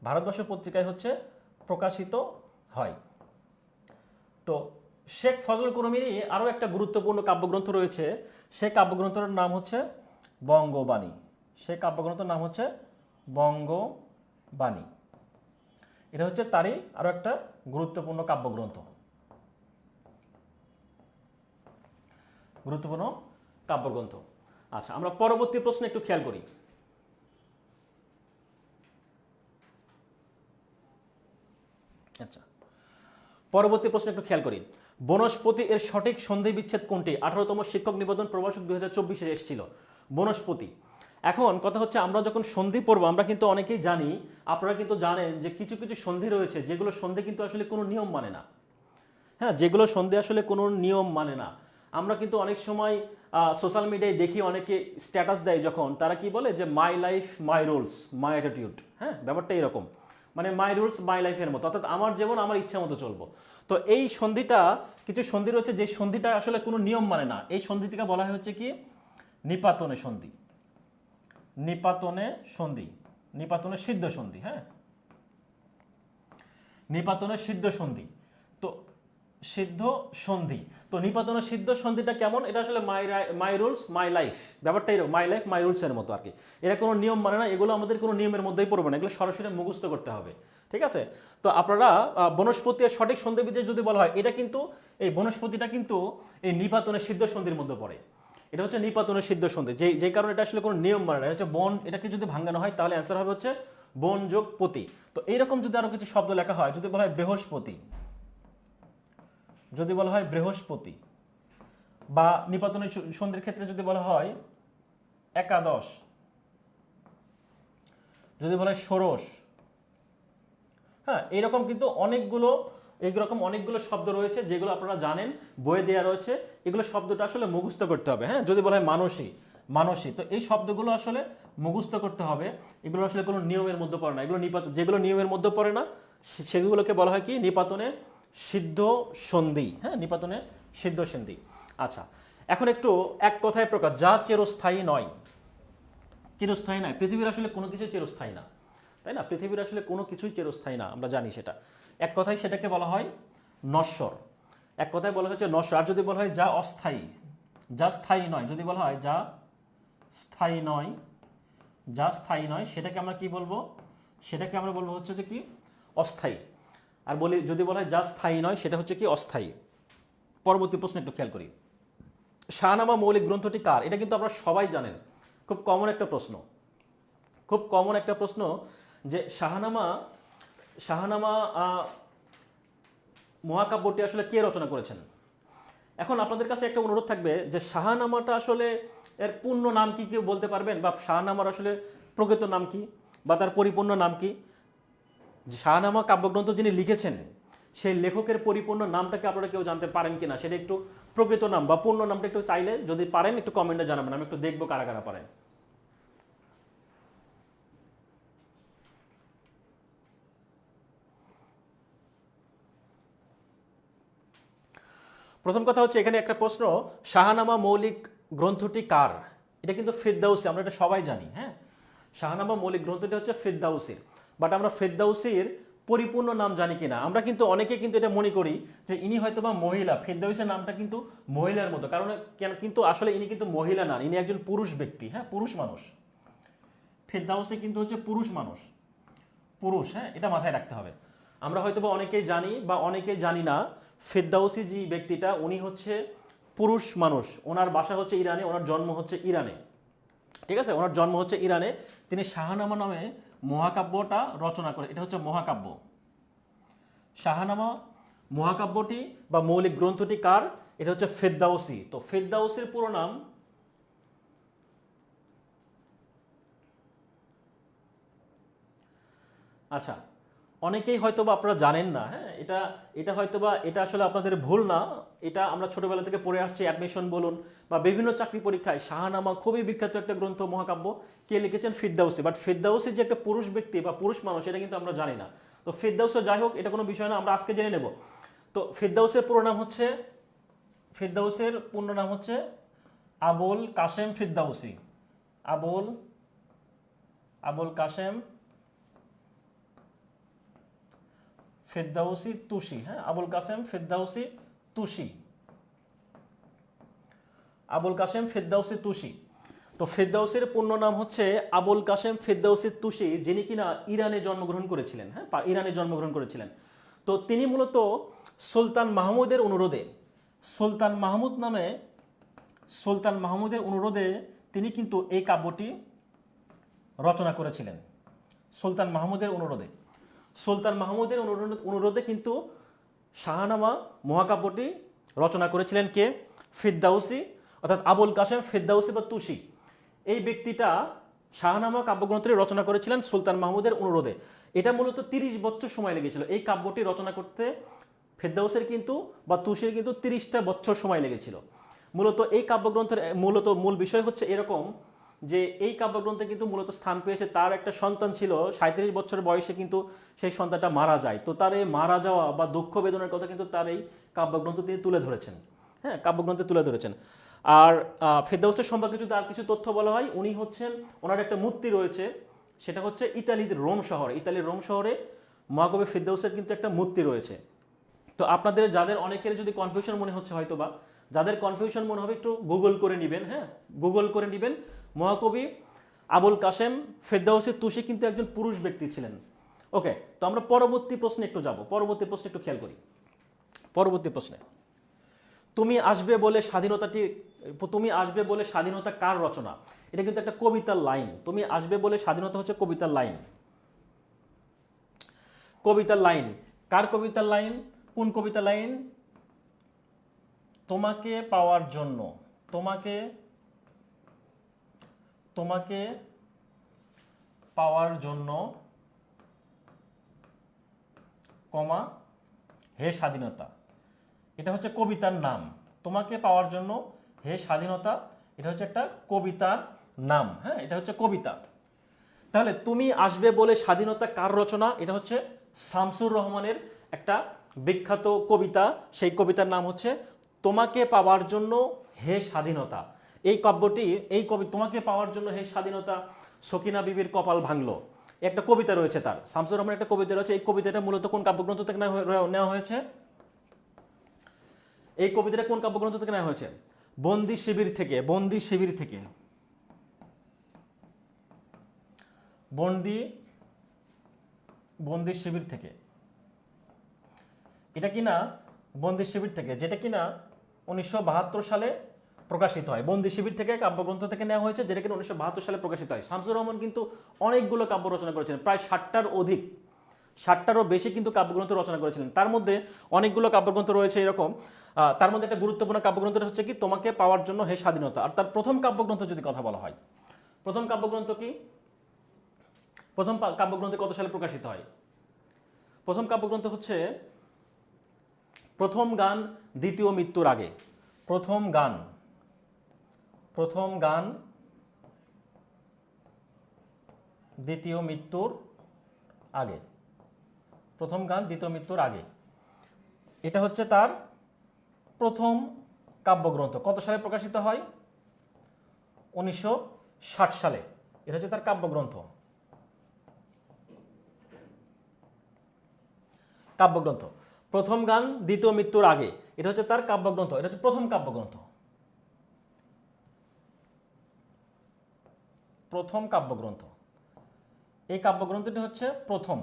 ভারতবর্ষ পত্রিকায় হচ্ছে প্রকাশিত হয়। তো শেখ ফজলুল করিমেরই আরও একটা গুরুত্বপূর্ণ কাব্যগ্রন্থ রয়েছে, সেই কাব্যগ্রন্থের নাম হচ্ছে বঙ্গবাণী। সেই কাব্যগ্রন্থের নাম হচ্ছে বঙ্গবাণী। এটা হচ্ছে তারই আরও একটা গুরুত্বপূর্ণ কাব্যগ্রন্থ। আচ্ছা, আমরা পরবর্তী প্রশ্ন একটু খেয়াল করি। আচ্ছা, পরবর্তী প্রশ্ন একটু খেয়াল করি। বনস্পতি এর সঠিক সন্ধি বিচ্ছেদ কোনটি? 18তম শিক্ষক নিবন্ধন প্রভাষক 2024 এসেছিল বনস্পতি। এখন কথা হচ্ছে আমরা যখন সন্ধি পড়বো আমরা কিন্তু অনেকেই জানি, আপনারা কিন্তু জানেন যে কিছু কিছু সন্ধি রয়েছে যেগুলো সন্ধি কিন্তু আসলে কোনো নিয়ম মানে না। হ্যাঁ, যেগুলো সন্ধি আসলে কোনো নিয়ম মানে না। আমরা কিন্তু অনেক সময় সোশ্যাল মিডিয়ায় দেখি অনেকে স্ট্যাটাস দেয়, যখন তারা কি বলে যে my life my rules my attitude. হ্যাঁ, ব্যাপারটা এরকম, মানে মাই রুলস মাই লাইফের মতো, অর্থাৎ আমার জীবন আমার ইচ্ছা মতো চলবো। তো এই সন্ধিটা, কিছু সন্ধি রয়েছে যে সন্ধিটা আসলে কোনো নিয়ম মানে না। এই সন্ধিটিকে বলা হয় হচ্ছে কি নিপাতনে সন্ধি। নিপাতনে সিদ্ধ সন্ধি। হ্যাঁ, নিপাতনের সিদ্ধ সন্ধি। তো সিদ্ধ সন্ধি, তো নিপাতনের সিদ্ধ সন্ধিটা কেমন? এটা আসলে মাই রুলস মাই লাইফ, ব্যাপারটা এরকম, মাই লাইফ মাই রুলস এর মতো আর কি। এরা কোনো নিয়ম মানে না, এগুলো আমাদের কোনো নিয়মের মধ্যেই পড়বে না, এগুলো সরাসরি মুখস্থ করতে হবে। ঠিক আছে? তো আপনারা বনস্পতি এর সঠিক সন্ধি বিচ্ছেদ যদি বলা হয়, এটা কিন্তু এই বনস্পতিটা কিন্তু এই নিপাতনের সিদ্ধ সন্ধির মধ্যে পড়ে। এটা হচ্ছে নিপাতনের সিদ্ধ সন্ধি, যেই কারণে এটা আসলে কোনো নিয়ম মানে না। এটা হচ্ছে বন, এটাকে যদি ভাঙানো হয় তাহলে অ্যান্সার হবে হচ্ছে বন যোগ পতি। তো এইরকম যদি আরো কিছু শব্দ লেখা হয়, যদি বলা হয় বৃহস্পতি, যদি বলা হয় বৃহস্পতি, বা নিপাতনের সন্ধির ক্ষেত্রে যদি বলা হয় একাদশ, যদি বলা হয় ষোড়শ। হ্যাঁ, এরকম কিন্তু অনেকগুলো শব্দ রয়েছে যেগুলো আপনারা জানেন, বইয়ে দেওয়া রয়েছে। এগুলো শব্দটা আসলে মুখস্থ করতে হবে। হ্যাঁ, যদি বলা হয় মানসী, তো এই শব্দগুলো আসলে মুখস্থ করতে হবে। এগুলো আসলে কোনো নিয়মের মধ্যে পড়ে না। এগুলো যেগুলো নিয়মের মধ্যে পড়ে না সেগুলোকে বলা হয় কি নিপাতনে সিদ্ধ সন্ধি। হ্যাঁ, নিপাতনে সিদ্ধ সন্ধি। আচ্ছা, এখন একটু এক কথায় প্রকাশ, যা চিরস্থায়ী নয়। চিরস্থায়ী নয়, পৃথিবীর আসলে কোনো কিছু চিরস্থায়ী না, তাই না? পৃথিবীর আসলে কোনো কিছুই চিরস্থায়ী না, আমরা জানি সেটা। এক কথায় সেটাকে বলা হয় নশ্বর। এক কথায় বলা হচ্ছে নশ্বর। আর যদি বলা হয় যা অস্থায়ী, যা স্থায়ী নয়, যদি বলা হয় যা স্থায়ী নয়, যা স্থায়ী নয় সেটাকে আমরা কি বলবো, সেটাকে আমরা বলবো হচ্ছে যে কি অস্থায়ী। আর বলি যদি বলা হয় যা স্থায়ী নয় সেটা হচ্ছে কি অস্থায়ী। পরবর্তী প্রশ্ন একটু খেয়াল করি, শাহনামা মৌলিক গ্রন্থটি কার? এটা কিন্তু আপনারা সবাই জানেন, খুব কমন একটা প্রশ্ন, খুব কমন একটা প্রশ্ন যে শাহনামা, শাহনামা মহাকাব্যটি আসলে কে রচনা করেছেন। এখন আপনাদের কাছে একটা অনুরোধ থাকবে যে শাহনামাটা আসলে এর পূর্ণ নাম কি কেউ বলতে পারবেন, বা শাহনামার আসলে প্রকৃত নাম কি বা তার পরিপূর্ণ নাম কি? যে শাহনামা কাব্যগ্রন্থ যিনি লিখেছেন সেই লেখকের পরিপূর্ণ নামটাকে আপনারা কেউ জানতে পারেন কিনা, সেটা একটু প্রকৃত নাম বা পূর্ণ নামটা একটু চাইলে যদি পারেন একটু কমেন্টে জানাবেন, আমি একটু দেখবো কারা কারা পারেন। প্রথম কথা হচ্ছে এখানে একটা প্রশ্ন, শাহনামা মৌলিক গ্রন্থটি কার? এটা কিন্তু ফিরদাউসি, আমরা এটা সবাই জানি। হ্যাঁ, শাহনামা মৌলিক গ্রন্থটি হচ্ছে ফিরদাউসির, বাট আমরা ফিরদাউসির পরিপূর্ণ নাম জানি কিনা। আমরা কিন্তু অনেকে কিন্তু এটা মনে করি যে ইনি হয়তো বা মহিলা, ফিরদাউসির নামটা কিন্তু মহিলার মতো, কারণ কেন, কিন্তু আসলে ইনি কিন্তু মহিলা না, ইনি একজন পুরুষ ব্যক্তি। হ্যাঁ, পুরুষ মানুষ, ফিরদাউসি কিন্তু হচ্ছে পুরুষ মানুষ, পুরুষ। হ্যাঁ, এটা মাথায় রাখতে হবে। আমরা হয়তো বা অনেকেই জানি বা অনেকেই জানি না, ফিরদাউসি যে ব্যক্তিটা উনি হচ্ছে পুরুষ মানুষ, ওনার বাসা হচ্ছে ইরানে, ওনার জন্ম হচ্ছে ইরানে। ঠিক আছে, ওনার জন্ম হচ্ছে ইরানে। তিনি শাহনামা নামে মহাকাব্যটা রচনা করে, এটা হচ্ছে মহাকাব্য। শাহনামা মহাকাব্যটি বা মৌলিক গ্রন্থটি কার? এটা হচ্ছে ফিরদাউসি। তো ফিরদাউসির পুরো নাম, আচ্ছা, অনেকেই হয়তো বা আপনারা জানেন না। হ্যাঁ, এটা এটা হয়তো বা এটা আসলে আপনাদের ভুল না, এটা আমরা ছোটবেলা থেকে পড়ে আসছি, অ্যাডমিশন বলুন বা বিভিন্ন চাকরি পরীক্ষায় শাহনামা খুবই বিখ্যাত একটা গ্রন্থ, মহাকাব্য। কে লিখেছেন? ফিরদাউসি। বাট ফিরদাউসি যে একটা পুরুষ ব্যক্তি বা পুরুষ মানুষ এটা কিন্তু আমরা জানি না। তো ফিরদাউসি যাই হোক, এটা কোনো বিষয় না, আমরা আজকে জেনে নেব। তো ফিরদাউসের পুরো নাম হচ্ছে, ফিরদাউসের পূর্ণ নাম হচ্ছে আবুল কাসেম ফিরদাউসি। আবুল আবুল কাসেম ফিরদাউসি তুষি। হ্যাঁ, আবুল কাসেম ফিরদাউসি তুষি, আবুল কাসেম ফিরদাউসি তুষি। তো ফিরদাউসির পূর্ণ নাম হচ্ছে আবুল কাসেম ফিরদাউসি তুষি, যিনি কিনা ইরানে জন্মগ্রহণ করেছিলেন। হ্যাঁ, ইরানে জন্মগ্রহণ করেছিলেন। তো তিনি মূলত সুলতান মাহমুদের অনুরোধে, সুলতান মাহমুদ নামে, সুলতান মাহমুদের অনুরোধে তিনি কিন্তু এই কাব্যটি রচনা করেছিলেন। সুলতান মাহমুদের অনুরোধে, সুলতান মাহমুদের অনুরোধে কিন্তু শাহনামা মহাকাব্যটি রচনা করেছিলেন কে? ফিরদাউসি, অর্থাৎ আবুল কাসেম ফিরদাউসি বা তুষি। এই ব্যক্তিটা শাহনামা কাব্যগ্রন্থটি রচনা করেছিলেন সুলতান মাহমুদের অনুরোধে। এটা মূলত 30 বছর সময় লেগেছিল এই কাব্যটি রচনা করতে। ফিরদাউসের কিন্তু বা তুষির কিন্তু 30টা বছর সময় লেগেছিল। মূলত এই কাব্যগ্রন্থের মূলত মূল বিষয় হচ্ছে এরকম যে এই কাব্যগ্রন্থে কিন্তু মূলত স্থান পেয়েছে, তার একটা সন্তান ছিল 37 বছর বয়সে, কিন্তু সেই সন্তানটা মারা যায়। তো তার এই মারা যাওয়া বা দুঃখ বেদনার কথা কিন্তু তার এই কাব্যগ্রন্থ তিনি তুলে ধরেছেন। হ্যাঁ, কাব্যগ্রন্থে তুলে ধরেছেন। আর ফেরদাউসের সম্পর্কে যদি আর কিছু তথ্য বলা হয়, উনি হচ্ছেন, ওনার একটা মূর্তি রয়েছে, সেটা হচ্ছে ইতালির রোম শহরে, ইতালির রোম শহরে মহাকবি ফেরদাউসের কিন্তু একটা মূর্তি রয়েছে। তো আপনাদের যাদের অনেকের যদি কনফিউশন মনে হচ্ছে, হয়তো বা যাদের কনফিউশন মনে হবে একটু গুগল করে নেবেন। হ্যাঁ, গুগল করে নেবেন। মহাকবি আবুল কাসেম ফেরদাউসি তুষি কিন্তু একজন পুরুষ ব্যক্তি ছিলেন। ওকে, তো আমরা পরবর্তী প্রশ্নে একটু যাব, পরবর্তী প্রশ্নে একটু খেয়াল করি। পরবর্তী প্রশ্নে, তুমি আসবে বলে স্বাধীনতাটি, তুমি আসবে বলে স্বাধীনতা কার রচনা? এটা কিন্তু একটা কবিতার লাইন। তুমি আসবে বলে স্বাধীনতা হচ্ছে কবিতার লাইন, কবিতার লাইন। কার কবিতার লাইন? কোন কবিতার লাইন? তোমাকে পাওয়ার জন্য, তোমাকে, তোমাকে পাওয়ার জন্য কমা হে স্বাধীনতা, এটা হচ্ছে কবিতার নাম। তোমাকে পাওয়ার জন্য হে স্বাধীনতা, এটা হচ্ছে একটা কবিতার নাম। হ্যাঁ, এটা হচ্ছে কবিতা। তাহলে তুমি আসবে বলে স্বাধীনতা কার রচনা? এটা হচ্ছে শামসুর রহমানের একটা বিখ্যাত কবিতা। সেই কবিতার নাম হচ্ছে তোমাকে পাওয়ার জন্য হে স্বাধীনতা। এই কাব্যটি, এই কবি তোমাকে পাওয়ার জন্য হে স্বাধীনতা, সকিনা বিবির কপাল ভাঙলো, একটা কবিতা রয়েছে তার, শামসুর রহমানের একটা কবিতা রয়েছে। এই কবিতাটা মূলত কোন কাব্যগ্রন্থ থেকে নেওয়া হয়েছে? এই কবিতাটা কোন কাব্যগ্রন্থ থেকে নেওয়া হয়েছে? বন্দি শিবির থেকে, বন্দি শিবির থেকে, বন্দি বন্দি শিবির থেকে, এটা কিনা বন্দি শিবির থেকে, যেটা কিনা 1972 সালে প্রকাশিত হয়। বন্দি শিবির থেকে কাব্যগ্রন্থ থেকে নেওয়া হয়েছে, যেটা কিনা 1972 সালে প্রকাশিত হয়। শামসুর রহমান কিন্তু অনেকগুলো কাব্য রচনা করেছিলেন, প্রায় 60টার অধিক, 60টারও বেশি কিন্তু কাব্যগ্রন্থ রচনা করেছিলেন। তার মধ্যে অনেকগুলো কাব্যগ্রন্থ রয়েছে এরকম। তার মধ্যে একটা গুরুত্বপূর্ণ কাব্যগ্রন্থটা হচ্ছে কি তোমাকে পাওয়ার জন্য হে স্বাধীনতা। আর তার প্রথম কাব্যগ্রন্থ যদি কথা বলা হয়, প্রথম কাব্যগ্রন্থ কি? প্রথম কাব্যগ্রন্থ কত সালে প্রকাশিত হয়? প্রথম কাব্যগ্রন্থ হচ্ছে প্রথম গান দ্বিতীয় মৃত্যুর আগে। প্রথম গান, প্রথম গান দ্বিতীয় মৃত্যুর আগে, প্রথম গান দ্বিতীয় মৃত্যুর আগে, এটা হচ্ছে তার প্রথম কাব্যগ্রন্থ। কত সালে প্রকাশিত হয়? 1960 সালে। এটা হচ্ছে তার কাব্যগ্রন্থ। কাব্যগ্রন্থ প্রথম গান দ্বিতীয় মৃত্যুর আগে, এটা হচ্ছে তার কাব্যগ্রন্থ। এটা হচ্ছে প্রথম কাব্যগ্রন্থ, প্রথম কাব্যগ্রন্থ। এই কাব্যগ্রন্থটি হচ্ছে প্রথম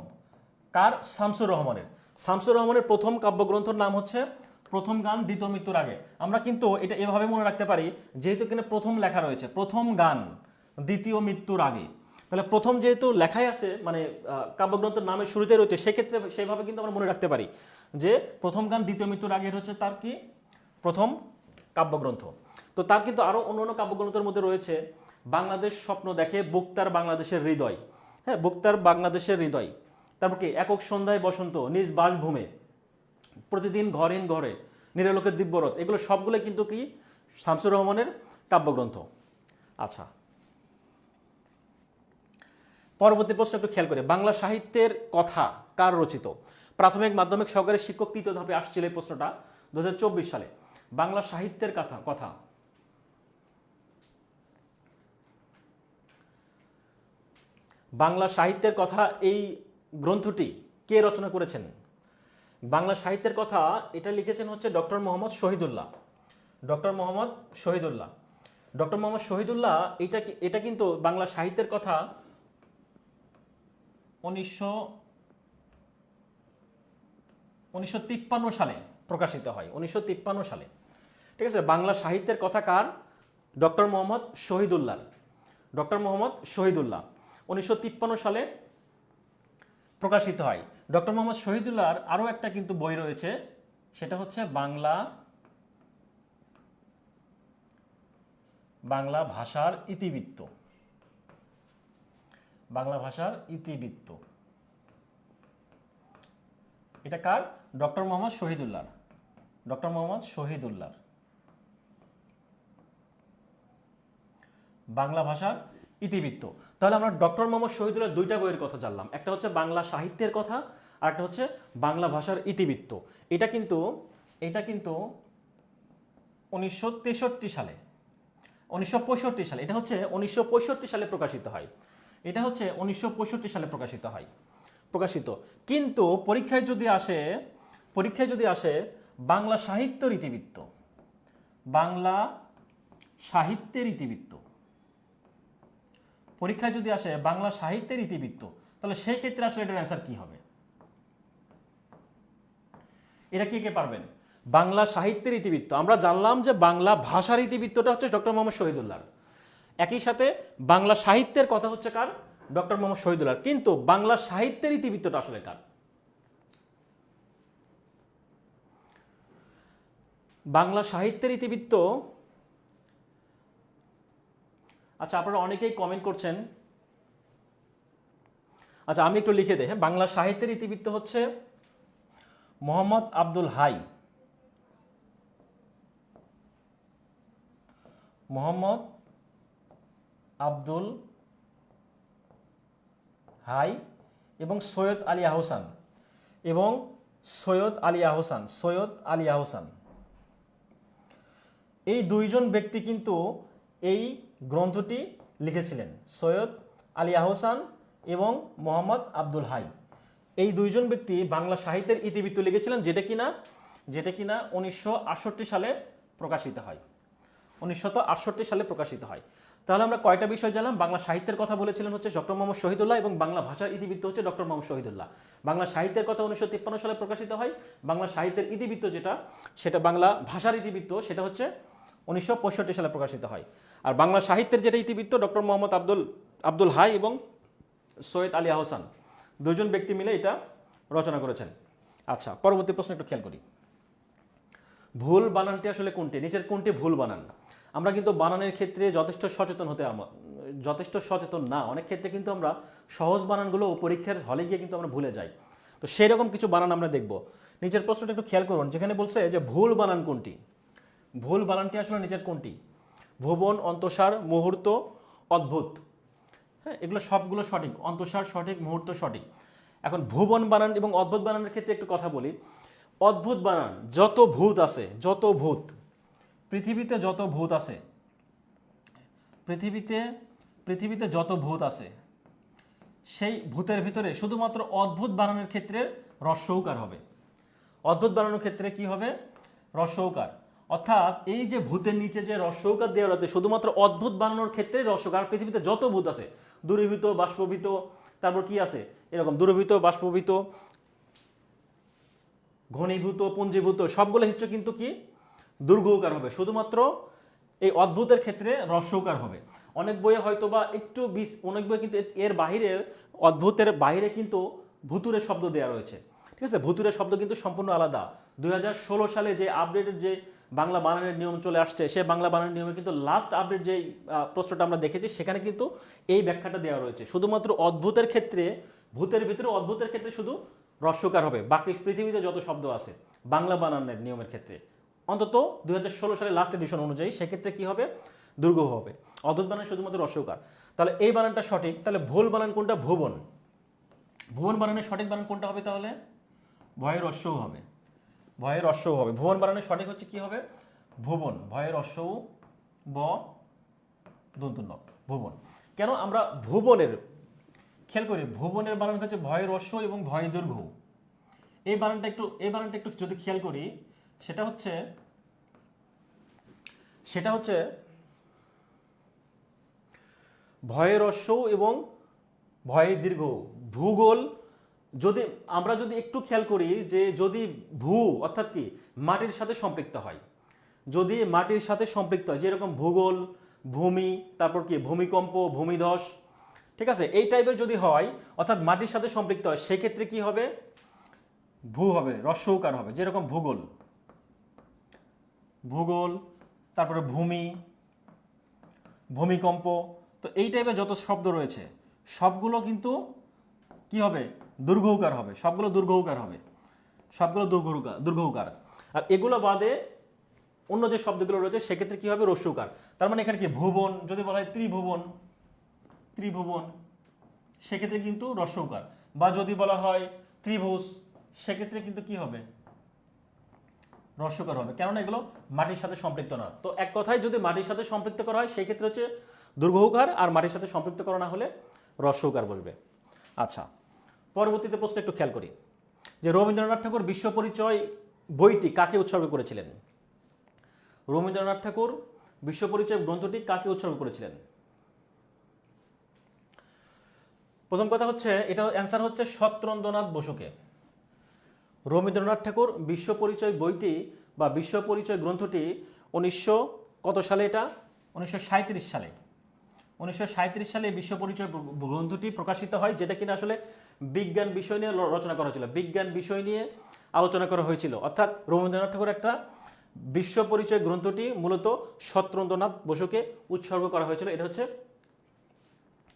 কার? শামসুর রহমানের। শামসুর রহমানের প্রথম কাব্যগ্রন্থের নাম হচ্ছে প্রথম গান দ্বিতীয় মৃত্যুর আগে। আমরা কিন্তু এটা এভাবে মনে রাখতে পারি, যেহেতু কিনা প্রথম লেখা রয়েছে, প্রথম গান দ্বিতীয় মৃত্যুর আগে, তাহলে প্রথম যেহেতু লেখাই আছে, মানে কাব্যগ্রন্থের নামের শুরুতে রয়েছে, সেক্ষেত্রে সেইভাবে কিন্তু আমরা মনে রাখতে পারি যে প্রথম গান দ্বিতীয় মৃত্যুর আগে হচ্ছে তার কি? প্রথম কাব্যগ্রন্থ। তো তার কিন্তু আরও অন্য কাব্যগ্রন্থের মধ্যে রয়েছে বাংলাদেশ স্বপ্ন দেখে, বুকতার বাংলাদেশের হৃদয়, হ্যাঁ, বুকতার বাংলাদেশের হৃদয়। তারপর কি? একক সন্ধ্যায় বসন্ত, নিজ বাসভূমে, প্রতিদিন ঘরেন ঘরে, নিরালোকের দিব্যরথ, এগুলো সবগুলো কিন্তু কি? শামসুর রহমানের কাব্যগ্রন্থ। আচ্ছা, পরবর্তী প্রশ্ন একটু খেয়াল করে, বাংলা সাহিত্যের কথা কার রচিত? প্রাথমিক মাধ্যমিক সহকারী শিক্ষক তৃতীয় ধাপে আসছিল এই প্রশ্নটা 2024 সালে। বাংলা সাহিত্যের কথা কথা বাংলা সাহিত্যের কথা, এই গ্রন্থটি কে রচনা করেছেন? বাংলা সাহিত্যের কথা এটা লিখেছেন হচ্ছে doctor Mohammad Shahidullah. Doctor Mohammad Shahidullah, doctor Mohammad Shahidullah এটা কিন্তু বাংলা সাহিত্যের কথা 1953 সালে প্রকাশিত হয়। 1953 সালে, ঠিক আছে। বাংলা সাহিত্যের কথা কার? ডক্টর মোহাম্মদ শহীদুল্লাহ। ডক্টর মোহাম্মদ শহীদুল্লাহ 1953 সালে প্রকাশিত হয়। ডক্টর মোহাম্মদ শহীদুল্লাহর আরও একটা কিন্তু বই রয়েছে, সেটা হচ্ছে বাংলা ভাষার ইতিবৃত্ত। বাংলা ভাষার ইতিবৃত্ত, এটা কার? ডক্টর মোহাম্মদ শহীদুল্লাহ। ডক্টর মোহাম্মদ শহীদুল্লাহ বাংলা ভাষার ইতিবৃত্ত। তাহলে আমরা ডক্টর মোহাম্মদ শহীদুল্লাহর দুইটা বইয়ের কথা জানলাম, একটা হচ্ছে বাংলা সাহিত্যের কথা, আর একটা হচ্ছে বাংলা ভাষার ইতিবৃত্ত। এটা কিন্তু 1963 সালে, 1965 সালে, এটা হচ্ছে 1965 সালে প্রকাশিত হয়। এটা হচ্ছে 1965 সালে প্রকাশিত। কিন্তু পরীক্ষায় যদি আসে বাংলা সাহিত্যের ইতিবৃত্ত, বাংলা সাহিত্যের ইতিবৃত্ত, পরীক্ষায় যদি আসে বাংলা সাহিত্যের ইতিবৃত্ত, তাহলে সেই ক্ষেত্রে আসলে এটার অ্যান্সার কি হবে? এটা কে পারবেন? বাংলা সাহিত্যের ইতিবৃত্ত, আমরা জানলাম যে বাংলা ভাষার ইতিবৃত্তটা হচ্ছে ডক্টর মোহাম্মদ শহীদুল্লাহ, একই সাথে বাংলা সাহিত্যের কথা হচ্ছে কার? ডক্টর মোহাম্মদ শহীদুল্লাহ। কিন্তু বাংলা সাহিত্যের ইতিবৃত্তটা আসলে কার? বাংলা সাহিত্যের ইতিবৃত্ত, আচ্ছা আপনারা অনেকেই কমেন্ট করছেন, আচ্ছা আমি একটু লিখে দেই। বাংলা সাহিত্যের ইতিবৃত্ত হচ্ছে মোহাম্মদ আব্দুল হাই, মোহাম্মদ আব্দুল হাই এবং সৈয়দ আলী আহসান, সৈয়দ আলী আহসান, এই দুইজন ব্যক্তি কিন্তু এই গ্রন্থটি লিখেছিলেন। সৈয়দ আলী আহসান এবং মোহাম্মদ আব্দুল হাই, এই দুইজন ব্যক্তি বাংলা সাহিত্যের ইতিবৃত্ত লিখেছিলেন, যেটা কিনা 1968 সালে প্রকাশিত হয়। 1968 সালে প্রকাশিত হয়। তাহলে আমরা কয়টা বিষয় জানলাম? বাংলা সাহিত্যের কথা বলেছিলেন হচ্ছে ডক্টর মোহাম্মদ শহীদুল্লাহ এবং বাংলা ভাষার ইতিবৃত্ত হচ্ছে ডক্টর মোহাম্মদ শহীদুল্লাহ। বাংলা সাহিত্যের কথা 1953 সালে প্রকাশিত হয়। বাংলা সাহিত্যের ইতিবৃত্ত যেটা, সেটা বাংলা ভাষার ইতিবৃত্ত, সেটা হচ্ছে 1965 সালে প্রকাশিত হয়। আর বাংলা সাহিত্যের যেটা ইতিবৃত্ত, ডক্টর মোহাম্মদ আব্দুল হাই এবং সৈয়দ আলী আহসান দুজন ব্যক্তি মিলে এটা রচনা করেছেন। আচ্ছা, পরবর্তী প্রশ্ন একটু খেয়াল করি। ভুল বানানটি আসলে কোনটি? নিচের কোনটি ভুল বানান? আমরা কিন্তু বানানের ক্ষেত্রে যথেষ্ট সচেতন না। অনেক ক্ষেত্রে কিন্তু আমরা সহজ বানানগুলো পরীক্ষার হলে গিয়ে কিন্তু আমরা ভুলে যাই। তো সেই রকম কিছু বানান আমরা দেখব। নিচের প্রশ্নটা একটু খেয়াল করুন, যেখানে বলছে যে ভুল বানান কোনটি। ভুল বানানটি আসলে নিচের কোনটি? ভুবন, অন্তঃসার, মুহূর্ত, অদ্ভুত। হ্যাঁ, এগুলো সবগুলো সঠিক। অন্তঃসার সঠিক, মুহূর্ত সঠিক। এখন ভুবন বানান এবং অদ্ভুত বানানের ক্ষেত্রে একটু কথা বলি। অদ্ভুত বানান, যত ভূত আছে, যত ভূত পৃথিবীতে, যত ভূত আছে পৃথিবীতে যত ভূত আছে, সেই ভূতের ভিতরে শুধুমাত্র অদ্ভুত বানানের ক্ষেত্রে রস্যৌকার হবে। অদ্ভুত বানানোর ক্ষেত্রে কি হবে? রস্যৌকার। অর্থাৎ এই যে ভূতের নিচে যে রস্যৌকার দেওয়া রয়েছে, শুধুমাত্র অদ্ভুত বানানোর ক্ষেত্রে রস্যৌকার। পৃথিবীতে যত ভূত আছে, দূরীভূত, বাষ্পীভূত, তারপর কি আছে এরকম দূরীভূত, বাষ্পীভূত, ঘনীভূত, পুঞ্জীভূত, সবগুলো হচ্ছে কিন্তু কি দীর্ঘৌকার হবে। শুধুমাত্র এই অদ্ভুতের ক্ষেত্রে রস্যৌকার হবে। অনেক বইয়ে হয়তো বা একটু অনেক বইয়ে কিন্তু এর বাহিরে, অদ্ভুতের বাইরে কিন্তু ভুতুরের শব্দ দেওয়া রয়েছে। ঠিক আছে, ভুতুরের শব্দ কিন্তু সম্পূর্ণ আলাদা। 2016 সালে যে আপডেটেড যে বাংলা বানানের নিয়ম চলে আসছে, সে বাংলা বানানের নিয়মে কিন্তু লাস্ট আপডেট যে প্রশ্নটা আমরা দেখেছি, সেখানে কিন্তু এই ব্যাখ্যাটা দেওয়া রয়েছে। শুধুমাত্র অদ্ভুতের ক্ষেত্রে, ভূতের ভিতরে অদ্ভুতের ক্ষেত্রে শুধু রস্যকার হবে। বাকি পৃথিবীতে যত শব্দ আছে বাংলা বানানের নিয়মের ক্ষেত্রে, অন্তত 2016 সালের লাস্ট এডিশন অনুযায়ী, সেক্ষেত্রে কি হবে? দুর্গ হবে। অদ্ভুত বানান শুধুমাত্র রস্যকার। তাহলে এই বানানটা সঠিক। তাহলে ভুল বানান কোনটা? ভুবন। ভুবন বানানের সঠিক বানান কোনটা হবে? তাহলে ভয়ের রস্যও হবে। ভয়ের রস্যও হবে। ভুবন বানানের সঠিক হচ্ছে কি হবে? ভুবন। ভয়ের রস্যও, ব দন্ত ন, ভুবন। কেন আমরা ভুবনের খেয়াল করি? ভুবনের বানান হচ্ছে ভয়ের রস্য এবং ভয় দীর্ঘ। এই বানানটা একটু যদি খেয়াল করি, সেটা হচ্ছে ভয়ের রস্য এবং ভয়ের দীর্ঘ। ভূগোল আমরা যদি একটু খেয়াল করি, যে যদি ভূ অর্থাৎ কি মাটির সাথে সম্পৃক্ত হয়, যদি মাটির সাথে সম্পৃক্ত হয়, যেরকম ভূগোল, ভূমি, তারপর কি ভূমিকম্প, ভূমিধস, ঠিক আছে, এই টাইপের যদি হয়, অর্থাৎ মাটির সাথে সম্পৃক্ত হয়, সেক্ষেত্রে কি হবে? ভূ হবে, রস্যৌকার হবে। যেরকম ভূগোল, তারপরে ভূমি, ভূমিকম্প। তো এই টাইপের যত শব্দ রয়েছে সবগুলো কিন্তু কি হবে? দীর্ঘৌকার হবে। সবগুলো দীর্ঘৌকার হবে। আর এগুলো বাদে অন্য যে শব্দগুলো রয়েছে সেক্ষেত্রে কি হবে? রস্যৌকার। তার মানে এখানে কি ভুবন যদি বলা হয় ত্রিভুবন, সেক্ষেত্রে কিন্তু রস্যৌকার। বা যদি বলা হয় ত্রিভুজ, সেক্ষেত্রে কিন্তু কি হবে? রস্যকার হবে। কেননা এগুলো মাটির সাথে সম্পৃক্ত না। তো এক কথায়, যদি মাটির সাথে সম্পৃক্ত করা হয় সেই ক্ষেত্রে হচ্ছে দীর্ঘৌকার, আর মাটির সাথে সম্পৃক্ত করা না হলে রস্যকার বসবে। আচ্ছা, পরবর্তীতে প্রশ্ন একটু খেয়াল করি, যে রবীন্দ্রনাথ ঠাকুর বিশ্ব পরিচয় বইটি কাকে উৎসর্গ করেছিলেন? রবীন্দ্রনাথ ঠাকুর বিশ্ব পরিচয় গ্রন্থটি কাকে উৎসর্গ করেছিলেন? প্রথম কথা হচ্ছে, এটা অ্যান্সার হচ্ছে সত্যেন্দ্রনাথ বসুকে। রবীন্দ্রনাথ ঠাকুর বিশ্ব পরিচয় বইটি বা বিশ্ব পরিচয় গ্রন্থটি 1900 কত সালে? এটা 1937 সালে। 1937 সালে বিশ্ব পরিচয় গ্রন্থটি প্রকাশিত হয়, যেটা কিনা আসলে বিজ্ঞান বিষয় নিয়ে রচনা করা হয়েছিল। বিজ্ঞান বিষয় নিয়ে আলোচনা করা হয়েছিল। অর্থাৎ রবীন্দ্রনাথ ঠাকুর একটা বিশ্ব পরিচয় গ্রন্থটি মূলত সত্যেন্দ্রনাথ বসুকে উৎসর্গ করা হয়েছিল। এটা হচ্ছে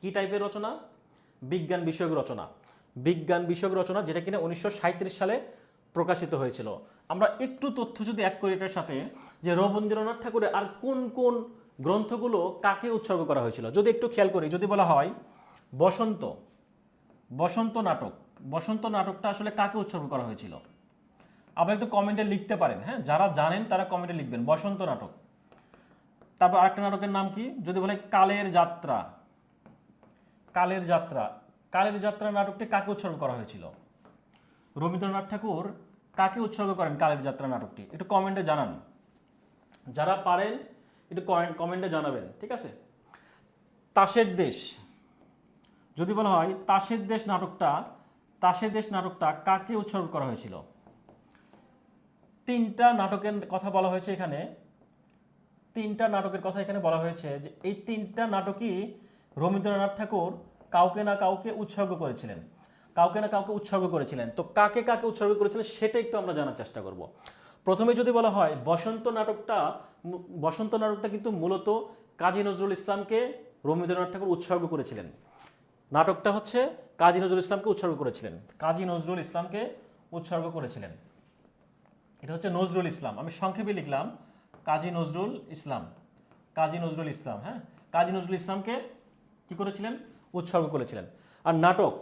কি টাইপের রচনা? বিজ্ঞান বিষয়ক রচনা। বিজ্ঞান বিষয়ক রচনা, যেটা কিনা 1937 সালে প্রকাশিত হয়েছিল। আমরা একটু তথ্য যদি অ্যাড করি এটার সাথে, যে রবীন্দ্রনাথ ঠাকুরের আর কোন কোন গ্রন্থগুলো কাকে উৎসর্গ করা হয়েছিল, যদি একটু খেয়াল করি, যদি বলা হয় বসন্ত নাটকটা আসলে কাকে উৎসর্গ করা হয়েছিল? আবার একটু কমেন্টে লিখতে পারেন। হ্যাঁ, যারা জানেন তারা কমেন্টে লিখবেন বসন্ত নাটক। তারপর আরেকটা নাটকের নাম কি? যদি বলে কালের যাত্রা নাটকটি কাকে উৎসর্গ করা হয়েছিল? রবীন্দ্রনাথ ঠাকুর কাকে উৎসর্গ করেন কালের যাত্রা নাটকটি? একটু কমেন্টে জানান। যারা পারেন একটু কমেন্টে জানাবেন, ঠিক আছে? তাসের দেশ, যদি বলা হয় তাসের দেশ নাটকটা কাকে উৎসর্গ করা হয়েছিল? তিনটা নাটকের কথা বলা হয়েছে এখানে, তিনটা নাটকের কথা এখানে বলা হয়েছে যে এই তিনটা নাটকই রবীন্দ্রনাথ ঠাকুর কাউকে না কাউকে উৎসর্গ করেছিলেন, তো কাকে কাকে উৎসর্গ করেছিলেন সেটা একটু আমরা জানার চেষ্টা করব। প্রথমে যদি বলা হয় বসন্ত নাটকটা কিন্তু মূলত কাজী নজরুল ইসলামকে রবীন্দ্রনাথ ঠাকুর উৎসর্গ করেছিলেন। নাটকটা হচ্ছে কাজী নজরুল ইসলামকে উৎসর্গ করেছিলেন। এটা হচ্ছে নজরুল ইসলাম, আমি সংক্ষেপে লিখলাম কাজী নজরুল ইসলাম, হ্যাঁ, কাজী নজরুল ইসলামকে কি করেছিলেন? উৎসর্গ করেছিলেন। আর নাটক,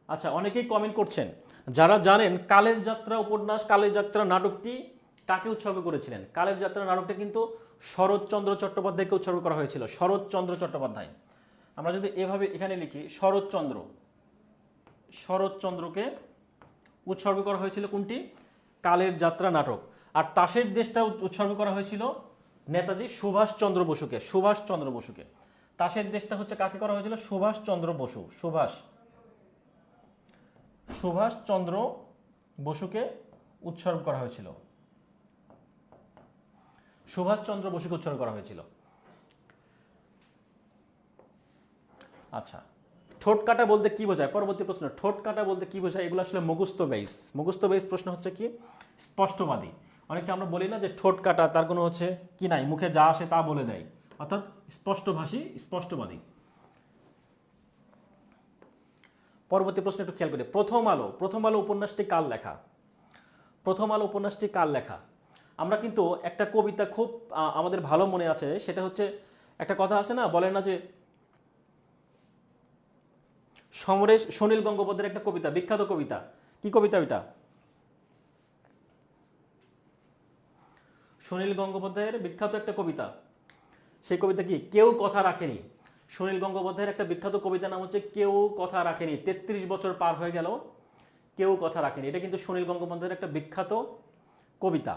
আচ্ছা অনেকেই কমেন্ট করছেন যারা জানেন কালের যাত্রা উপন্যাস, কালের যাত্রা নাটকটি কাকে উৎসর্গ করেছিলেন? কালের যাত্রা নাটকটা কিন্তু শরৎচন্দ্র চট্টোপাধ্যায়কে উৎসর্গ করা হয়েছিল। শরৎচন্দ্র চট্টোপাধ্যায়, আমরা যদি এভাবে এখানে লিখি শরৎচন্দ্রকে উৎসর্গ করা হয়েছিল কোনটি? কালের যাত্রা নাটক। আর তাসের দেশটা উৎসর্গ করা হয়েছিল নেতাজি সুভাষচন্দ্র বসুকে। তাসের দেশটা হচ্ছে কাকে করা হয়েছিল? সুভাষচন্দ্র বসুকে উৎসর্গ করা হয়েছিল। আচ্ছা, ঠোঁট কাটা বলতে কি বোঝায়? পরবর্তী প্রশ্ন, ঠোঁট কাটা বলতে কি বোঝায়? এগুলো আসলে মুখস্থ বেস প্রশ্ন হচ্ছে কি স্পষ্টবাদী। অনেকে আমরা বলি না যে ঠোঁট কাটা, তার কোনো হচ্ছে কি নাই, মুখে যা আসে তা বলে দেয়, অর্থাৎ স্পষ্টবাদী। পরবর্তী প্রশ্ন একটু খেয়াল করি। প্রথম আলো উপন্যাসটি কার লেখা? আমরা কিন্তু একটা কবিতা খুব আমাদের ভালো মনে আছে, সেটা হচ্ছে একটা কথা আছে না, বলে না যে সমরেশ সুনীল গঙ্গোপাধ্যায়ের একটা কবিতা, বিখ্যাত কবিতা, কি কবিতা ওইটা? সুনীল গঙ্গোপাধ্যায়ের বিখ্যাত একটা কবিতা, সেই কবিতা কি? কেউ কথা রাখেনি। সুনীল গঙ্গোপাধ্যায়ের একটা বিখ্যাত কবিতা নাম হচ্ছে কেউ কথা রাখেনি। 33 বছর পার হয়ে গেল, কেউ কথা রাখেনি। এটা কিন্তু সুনীল গঙ্গোপাধ্যায়ের একটা বিখ্যাত কবিতা।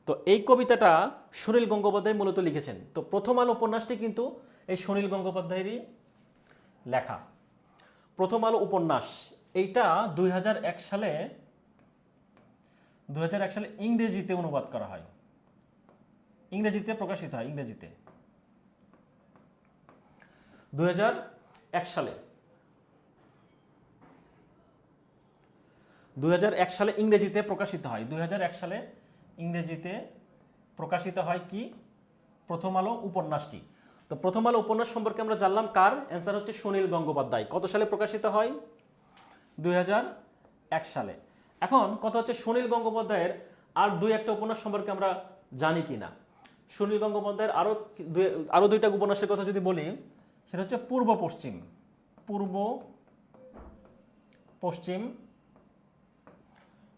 তো এই কবিতাটা সুনীল গঙ্গোপাধ্যায় মূলত লিখেছেন। তো প্রথম আলো উপন্যাসটি কিন্তু এই সুনীল গঙ্গোপাধ্যায়েরই লেখা। প্রথম আলো উপন্যাস এইটা 2001 সালে ইংরেজিতে অনুবাদ করা হয়, ইংরেজিতে প্রকাশিত হয়। 2001 সালে ইংরেজিতে প্রকাশিত হয় কি? প্রথম আলো উপন্যাসটি। তো প্রথম আলো উপন্যাস সম্পর্কে আমরা জানলাম কার? অ্যান্সার হচ্ছে সুনীল গঙ্গোপাধ্যায়। কত সালে প্রকাশিত হয়? 2001 সালে। এখন কথা হচ্ছে সুনীল গঙ্গোপাধ্যায়ের আর দুই একটা উপন্যাস সম্পর্কে আমরা জানি কিনা। সুনীল গঙ্গোপাধ্যায়ের আরো দুইটা উপন্যাসের কথা যদি বলি, সেটা হচ্ছে পূর্ব পশ্চিম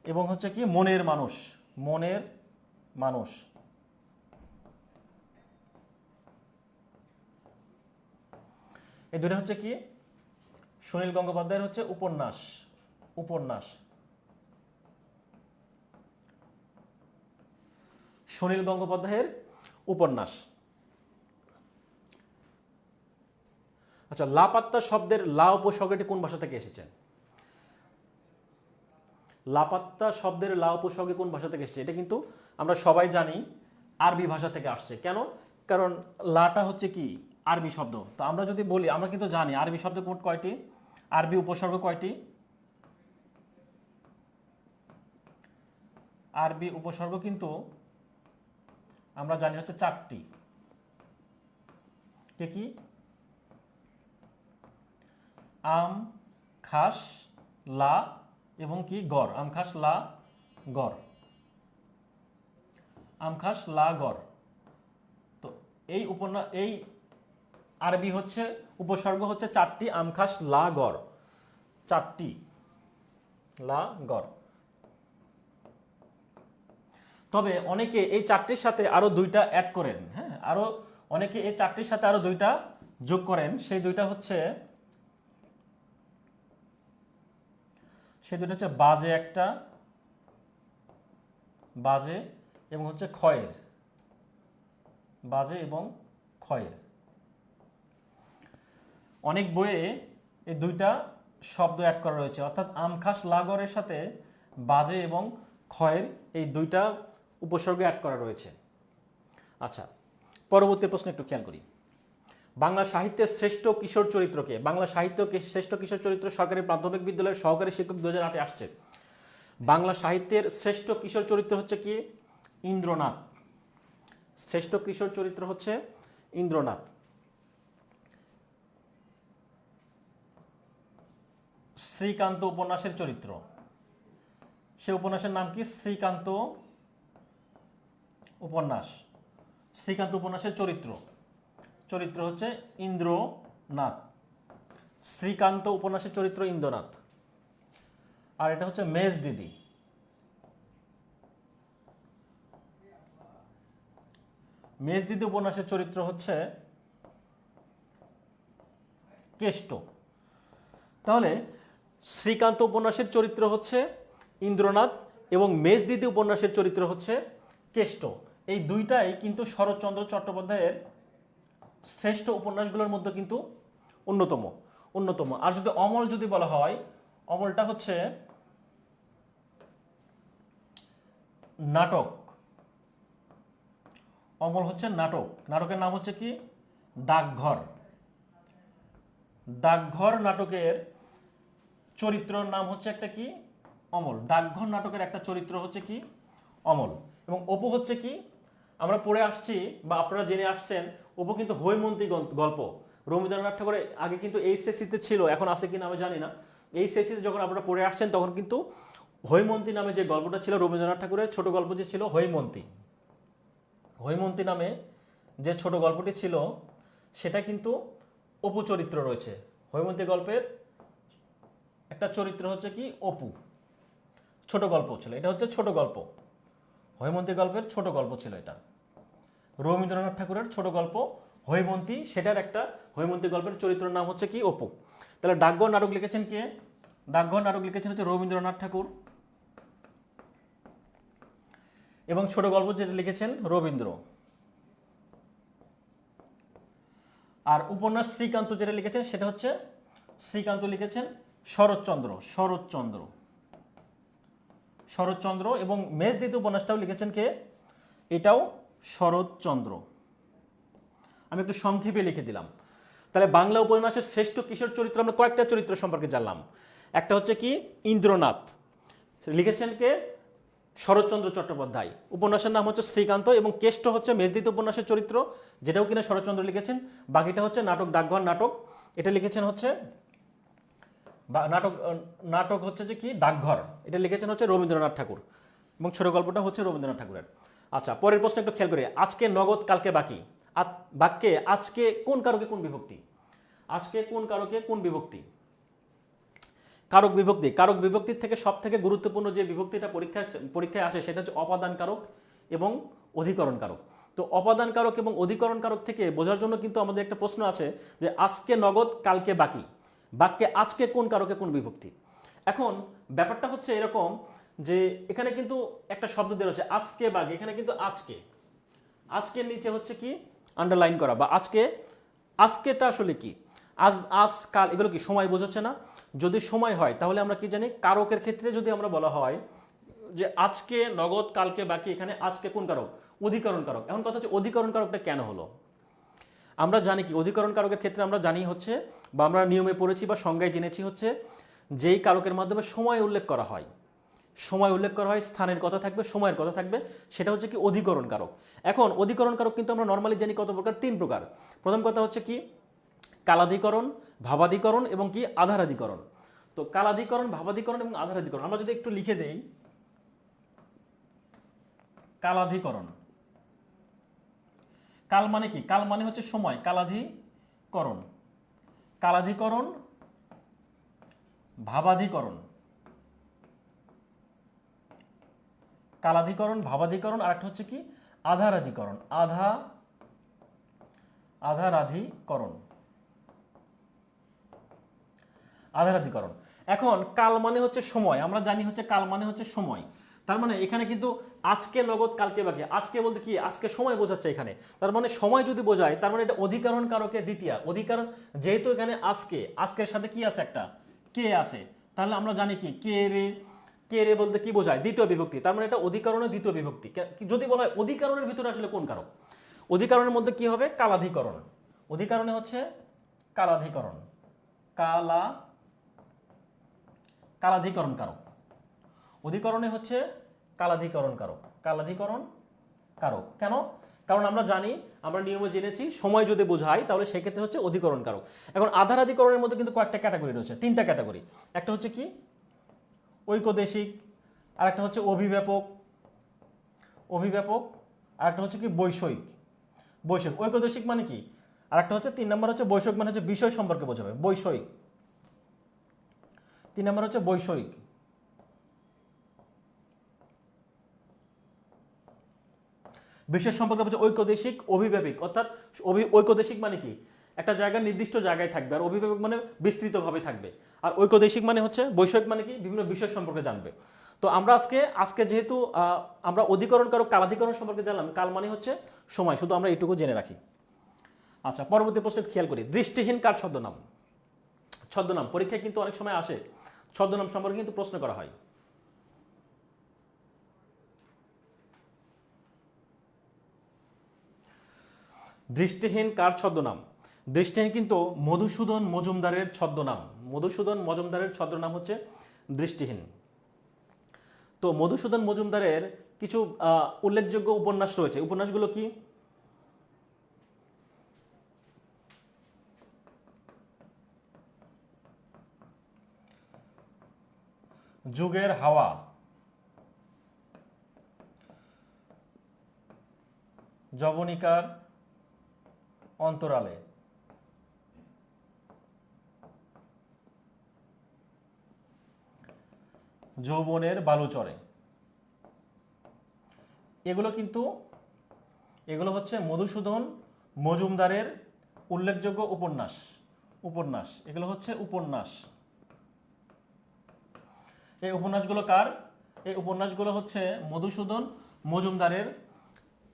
এবং হচ্ছে কি মনের মানুষ। এই দুটো হচ্ছে কি সুনীল গঙ্গোপাধ্যায়ের হচ্ছে উপন্যাস। সুনীল গঙ্গোপাধ্যায়ের উপন্যাস। আচ্ছা, লাপাত্তা শব্দের লা উপসর্গটি কোন ভাষা থেকে এসেছে? লাপাত্তা শব্দের লা উপসর্গ কোন ভাষা থেকে এসেছে? এটা কিন্তু আমরা সবাই জানি আরবি ভাষা থেকে আসছে। কেন? কারণ লাটা হচ্ছে কি আরবি শব্দ। তো আমরা যদি বলি, আমরা কিন্তু জানি আরবি শব্দ মোট কয়টি, আরবি উপসর্গ কয়টি? আরবি উপসর্গ কিন্তু আমরা জানি হচ্ছে 4টি। কি? আম, খাস, লা এবং কি গড়। আম, খাস, লা, গড়। তো এই আরবি হচ্ছে উপসর্গ হচ্ছে 4টি, আম, খাস, লা, গড়। 4টি, লা, গড়। তবে অনেকে এই 4টির সাথে আরো 2টা অ্যাড করেন। হ্যাঁ, অনেকে এই 4টির সাথে আরো 2টা যোগ করেন। সেই দুইটা হচ্ছে বাজে একটা, বাজে এবং হচ্ছে ক্ষয়ের, বাজে এবং ক্ষয়ের। অনেক বইয়ে এই দুইটা শব্দ অ্যাড করা রয়েছে, অর্থাৎ আম খাস লাগরের সাথে বাজে এবং ক্ষয়ের এই দুইটা উপসর্গ অ্যাড করা রয়েছে। আচ্ছা, পরবর্তী প্রশ্ন একটু খেয়াল করি। বাংলা সাহিত্যের শ্রেষ্ঠ কিশোর চরিত্রকে, বাংলা সাহিত্য শ্রেষ্ঠ কিশোর চরিত্র সরকারি প্রাথমিক বিদ্যালয়ের সহকারী শিক্ষক 2008 আসছে। বাংলা সাহিত্যের শ্রেষ্ঠ কিশোর চরিত্র হচ্ছে কি? ইন্দ্রনাথ। শ্রেষ্ঠ কিশোর চরিত্র হচ্ছে ইন্দ্রনাথ। শ্রীকান্ত উপন্যাসের চরিত্র, সে উপন্যাসের নাম কি? শ্রীকান্ত উপন্যাস। শ্রীকান্ত উপন্যাসের চরিত্র চরিত্র হচ্ছে ইন্দ্রনাথ। শ্রীকান্ত উপন্যাসের চরিত্র ইন্দ্রনাথ। আর এটা হচ্ছে মেজ দিদি। মেজ দিদি উপন্যাসের চরিত্র হচ্ছে কেষ্ট। তাহলে শ্রীকান্ত উপন্যাসের চরিত্র হচ্ছে ইন্দ্রনাথ এবং মেজ দিদি উপন্যাসের চরিত্র হচ্ছে কেষ্ট। এই দুইটাই কিন্তু শরৎচন্দ্র চট্টোপাধ্যায়ের শ্রেষ্ঠ উপন্যাসগুলোর মধ্যে কিন্তু অন্যতম। আর যদি অমল যদি বলা হয়, অমলটা হচ্ছে নাটক। অমল হচ্ছে নাটক। নাটকের নাম হচ্ছে কি? ডাকঘর। ডাকঘর নাটকের চরিত্রের নাম হচ্ছে একটা কি? অমল। ডাকঘর নাটকের একটা চরিত্র হচ্ছে কি? অমল। এবং অপু হচ্ছে কি? আমরা পড়ে আসছি বা আপনারা জেনে আসছেন, অপু কিন্তু হৈমন্তী গল্প। রবীন্দ্রনাথ ঠাকুরের আগে কিন্তু এইচএসসিতে ছিল, এখন আছে কিনা আমি জানি না। এইচএসসিতে যখন আপনারা পড়ে আসছেন তখন কিন্তু হৈমন্তী নামে যে গল্পটা ছিল, রবীন্দ্রনাথ ঠাকুরের ছোট গল্প যে ছিল হৈমন্তী, হৈমন্তী নামে যে ছোট গল্পটি ছিল সেটা কিন্তু অপু চরিত্র রয়েছে। হৈমন্তী গল্পের একটা চরিত্র হচ্ছে কি? অপু। ছোট গল্প ছিল, এটা হচ্ছে ছোট গল্প। হৈমন্তী গল্পের ছোট গল্প ছিল এটা। রবীন্দ্রনাথ ঠাকুরের ছোট গল্প হৈমন্তী, সেটার একটা হৈমন্তী গল্পের চরিত্রের নাম হচ্ছে কি? অপু। তাহলে ডাকঘর নাটক লিখেছেন কে? ডাকঘর নাটক লিখেছেন হচ্ছে রবীন্দ্রনাথ ঠাকুর। এবং ছোট গল্প যেটা লিখেছেন রবীন্দ্র। আর উপন্যাস শ্রীকান্ত যেটা লিখেছেন সেটা হচ্ছে শ্রীকান্ত লিখেছেন শরৎচন্দ্র। এবং মেজ দিদি উপন্যাসটাও লিখেছেন কে? এটাও শরৎচন্দ্র। আমি একটু সংক্ষেপে লিখে দিলাম। তাহলে বাংলা উপন্যাসের শ্রেষ্ঠ কিশোর চরিত্র আমরা কয়েকটা চরিত্র সম্পর্কে জানলাম। একটা হচ্ছে কি? ইন্দ্রনাথ, লিখেছেন কে? শরৎচন্দ্র চট্টোপাধ্যায়। উপন্যাসের নাম হচ্ছে শ্রীকান্ত এবং কেষ্ট হচ্ছে মেজদিত উপন্যাসের চরিত্র, যেটাও কিনা শরৎচন্দ্র লিখেছেন। বাকিটা হচ্ছে নাটক, ডাকঘর নাটক, এটা লিখেছেন হচ্ছে নাটক হচ্ছে যে কি? ডাকঘর, এটা লিখেছেন হচ্ছে রবীন্দ্রনাথ ঠাকুর এবং ছোট গল্পটা হচ্ছে রবীন্দ্রনাথ ঠাকুরের। আচ্ছা, পরের প্রশ্ন একটু খেয়াল করি। আজকে নগদ কালকে বাকি বাক্যে আজকে কোন কারকে কোন বিভক্তি? আজকে কোন কারকে কোন বিভক্তি? কারক বিভক্তি। কারক বিভক্তির থেকে সব থেকে গুরুত্বপূর্ণ যে বিভক্তিটা পরীক্ষায় আসে সেটা হচ্ছে অপাদান কারক এবং অধিকরণ কারক। তো অপাদান কারক এবং অধিকরণ কারক থেকে বোঝার জন্য কিন্তু আমাদের একটা প্রশ্ন আছে যে আজকে নগদ কালকে বাকি বাক্যে আজকে কোন কারকে কোন বিভক্তি। এখন ব্যাপারটা হচ্ছে এরকম যে এখানে কিন্তু একটা শব্দ দেওয়া হচ্ছে আজকে বাকি, এখানে কিন্তু আজকের নিচে হচ্ছে কি? আন্ডারলাইন করা বা আজকেটা আসলে কি? আজ কাল এগুলো কি সময় বোঝাচ্ছে না? যদি সময় হয় তাহলে আমরা কি জানি? কারকের ক্ষেত্রে যদি আমরা বলা হয় যে আজকে নগদ কালকে বাকি, এখানে আজকে কোন কারক? অধিকরণ কারক। এখন কথা হচ্ছে অধিকরণ কারকটা কেন হলো? আমরা জানি কি অধিকরণ কারকের ক্ষেত্রে আমরা জানি হচ্ছে বা আমরা নিয়মে পড়েছি বা সংজ্ঞায় জেনেছি হচ্ছে যেই কারকের মাধ্যমে সময় উল্লেখ করা হয়, স্থানের কথা থাকবে, সময়ের কথা থাকবে, সেটা হচ্ছে কি? অধিকরণ কারক। এখন অধিকরণ কারক কিন্তু আমরা নর্মালি জানি কত প্রকার? 3 প্রকার। প্রথম কথা হচ্ছে কি? কালাধিকরণ, ভাবাধিকরণ এবং কি? আধারাধিকরণ। তো কালাধিকরণ, ভাবাধিকরণ এবং আধারাধিকরণ আমরা যদি একটু লিখে দেই। কালাধিকরণ, কাল মানে কি? কাল মানে হচ্ছে সময়। কালাধিকরণ, ভাবাধিকরণ, ভাবাধিকরণ। আর একটা হচ্ছে কি? আধারাধিকরণ, আধারাধিকরণ। এখন কাল মানে হচ্ছে সময়, আমরা জানি হচ্ছে কাল মানে হচ্ছে সময়। তার মানে এখানে কিন্তু আজকে নগদ কালকে বাকি, আজকে বলতে কি আজকে সময় বোঝাচ্ছে এখানে, তার মানে সময় যদি বোঝায় তার মানে এটা অধিকরণ কারকে দ্বিতীয়া, অধিকরণ যেহেতু এখানে আজকে, আজকের সাথে কি আছে একটা কে আছে, তাহলে আমরা জানি কি কে রে বলতে কি বোঝায় দ্বিতীয় বিভক্তি, তার মানে এটা অধিকরণের দ্বিতীয় বিভক্তি। যদি বলা হয় অধিকরণের ভিতরে আসলে কোন কারক, অধিকরণের মধ্যে কি হবে কালাধিকরণ, অধিকরণে হচ্ছে কালাধিকরণ, কালাধিকরণ কারক, অধিকরণে হচ্ছে কালাধিকরণ কারক, কালাধিকরণ কারক। কেন? কারণ আমরা জানি, আমরা নিয়মে জেনেছি সময় যদি বোঝায় তাহলে সেক্ষেত্রে হচ্ছে অধিকরণ কারক। এখন আধারাধিকরণের মধ্যে কিন্তু কয়েকটা ক্যাটাগরি রয়েছে, তিনটা ক্যাটাগরি। একটা হচ্ছে কি ঐকদেশিক, আর একটা হচ্ছে অভিব্যাপক, আর একটা হচ্ছে কি বৈষয়িক। ঐকদেশিক মানে কি, আর একটা হচ্ছে 3 নম্বর হচ্ছে বৈষয়িক, মানে হচ্ছে বিষয় সম্পর্কে বোঝাবে বৈষয়িক। 3 নম্বর হচ্ছে বৈষয়িক। বিশেষ সম্পর্কে হচ্ছে ঐকদেশিক, অভিব্যাপিক। অর্থাৎ ঐকদেশিক মানে কি একটা জায়গার নির্দিষ্ট জায়গায় থাকবে, আর অভিব্যাপক মানে বিস্তৃতভাবে থাকবে, আর ঐকদেশিক মানে হচ্ছে বৈষয়িক মানে কি বিভিন্ন বিষয় সম্পর্কে জানবে। তো আমরা আজকে যেহেতু আমরা অধিকরণ কারক কালাধিকরণ সম্পর্কে জানলাম, কাল মানে হচ্ছে সময়, শুধু আমরা এইটুকু জেনে রাখি। আচ্ছা, পরবর্তী প্রশ্ন খেয়াল করি, দৃষ্টিহীন কার ছদ্মনাম? ছদ্মনাম পরীক্ষায় কিন্তু অনেক সময় আসে, ছদ্মনাম সম্পর্কে কিন্তু প্রশ্ন করা হয়। দৃষ্টিহীন কার ছদ্মনাম? দৃষ্টিহীন কিন্তু মধুসূদন মজুমদারের ছদ্মনাম, মধুসূদন মজুমদারের ছদ্মনাম হচ্ছে দৃষ্টিহীন। তো মধুসূদন মজুমদারের কিছু উল্লেখযোগ্য উপন্যাস রয়েছে, উপন্যাসগুলো কি? যুগের হাওয়া, জবনিকার অন্তরালে, যৌবনের বালুচরে। এগুলো হচ্ছে মধুসূদন মজুমদারের উল্লেখযোগ্য উপন্যাস। এগুলো হচ্ছে উপন্যাস। এই উপন্যাসগুলো কার? এই উপন্যাসগুলো হচ্ছে মধুসূদন মজুমদারের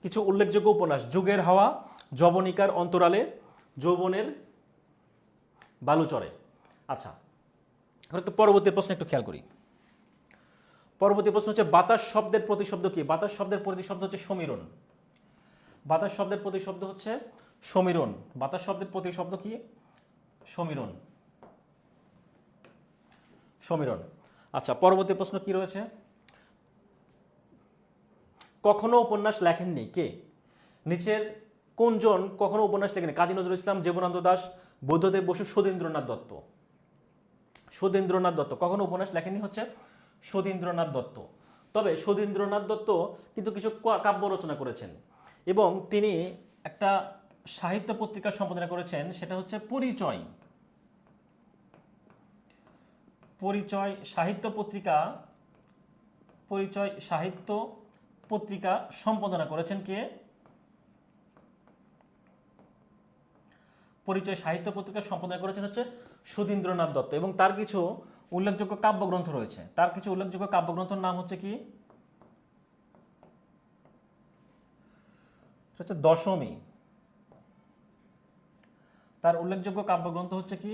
কিছু উল্লেখযোগ্য উপন্যাস, যুগের হাওয়া, জবনিকার অন্তরালে, যৌবনের বালুচরে। আচ্ছা, এখন একটু পরবর্তী প্রশ্ন একটু খেয়াল করি। পরবর্তী প্রশ্ন হচ্ছে বাতাস শব্দের প্রতিশব্দ কি? বাতাস শব্দের প্রতিশব্দ হচ্ছে সমীরণ। বাতাস শব্দের প্রতিশব্দ হচ্ছে সমীরণ। বাতাস শব্দের প্রতিশব্দ কি? সমীরণ। আচ্ছা, পরবর্তী প্রশ্ন কি রয়েছে? কখনো উপন্যাস লেখেননি কে? নিচের কোনজন কখনো উপন্যাস লেখেনি? কাজী নজরুল ইসলাম, জীবনানন্দ দাশ, বুদ্ধদেব বসু, সুধীন্দ্রনাথ দত্ত। সুধীন্দ্রনাথ দত্ত কখনো উপন্যাস লেখেননি হচ্ছে সুধীন্দ্রনাথ দত্ত। তবে সুধীন্দ্রনাথ দত্ত কিন্তু কিছু কাব্য রচনা করেছেন, এবং তিনি একটা সাহিত্য পত্রিকা সম্পাদনা করেছেন, সেটা হচ্ছে পরিচয় সাহিত্য পত্রিকা সম্পাদনা করেছেন কে? পরিচয় সাহিত্য পত্রিকা সম্পাদনা করেছেন হচ্ছে সুধীন্দ্রনাথ দত্ত, এবং তার কিছু উল্লেখযোগ্য কাব্যগ্রন্থ রয়েছে। তার কিছু উল্লেখযোগ্য কাব্যগ্রন্থের নাম হচ্ছে কি? হচ্ছে দশমী। তার উল্লেখযোগ্য কাব্যগ্রন্থ হচ্ছে কি?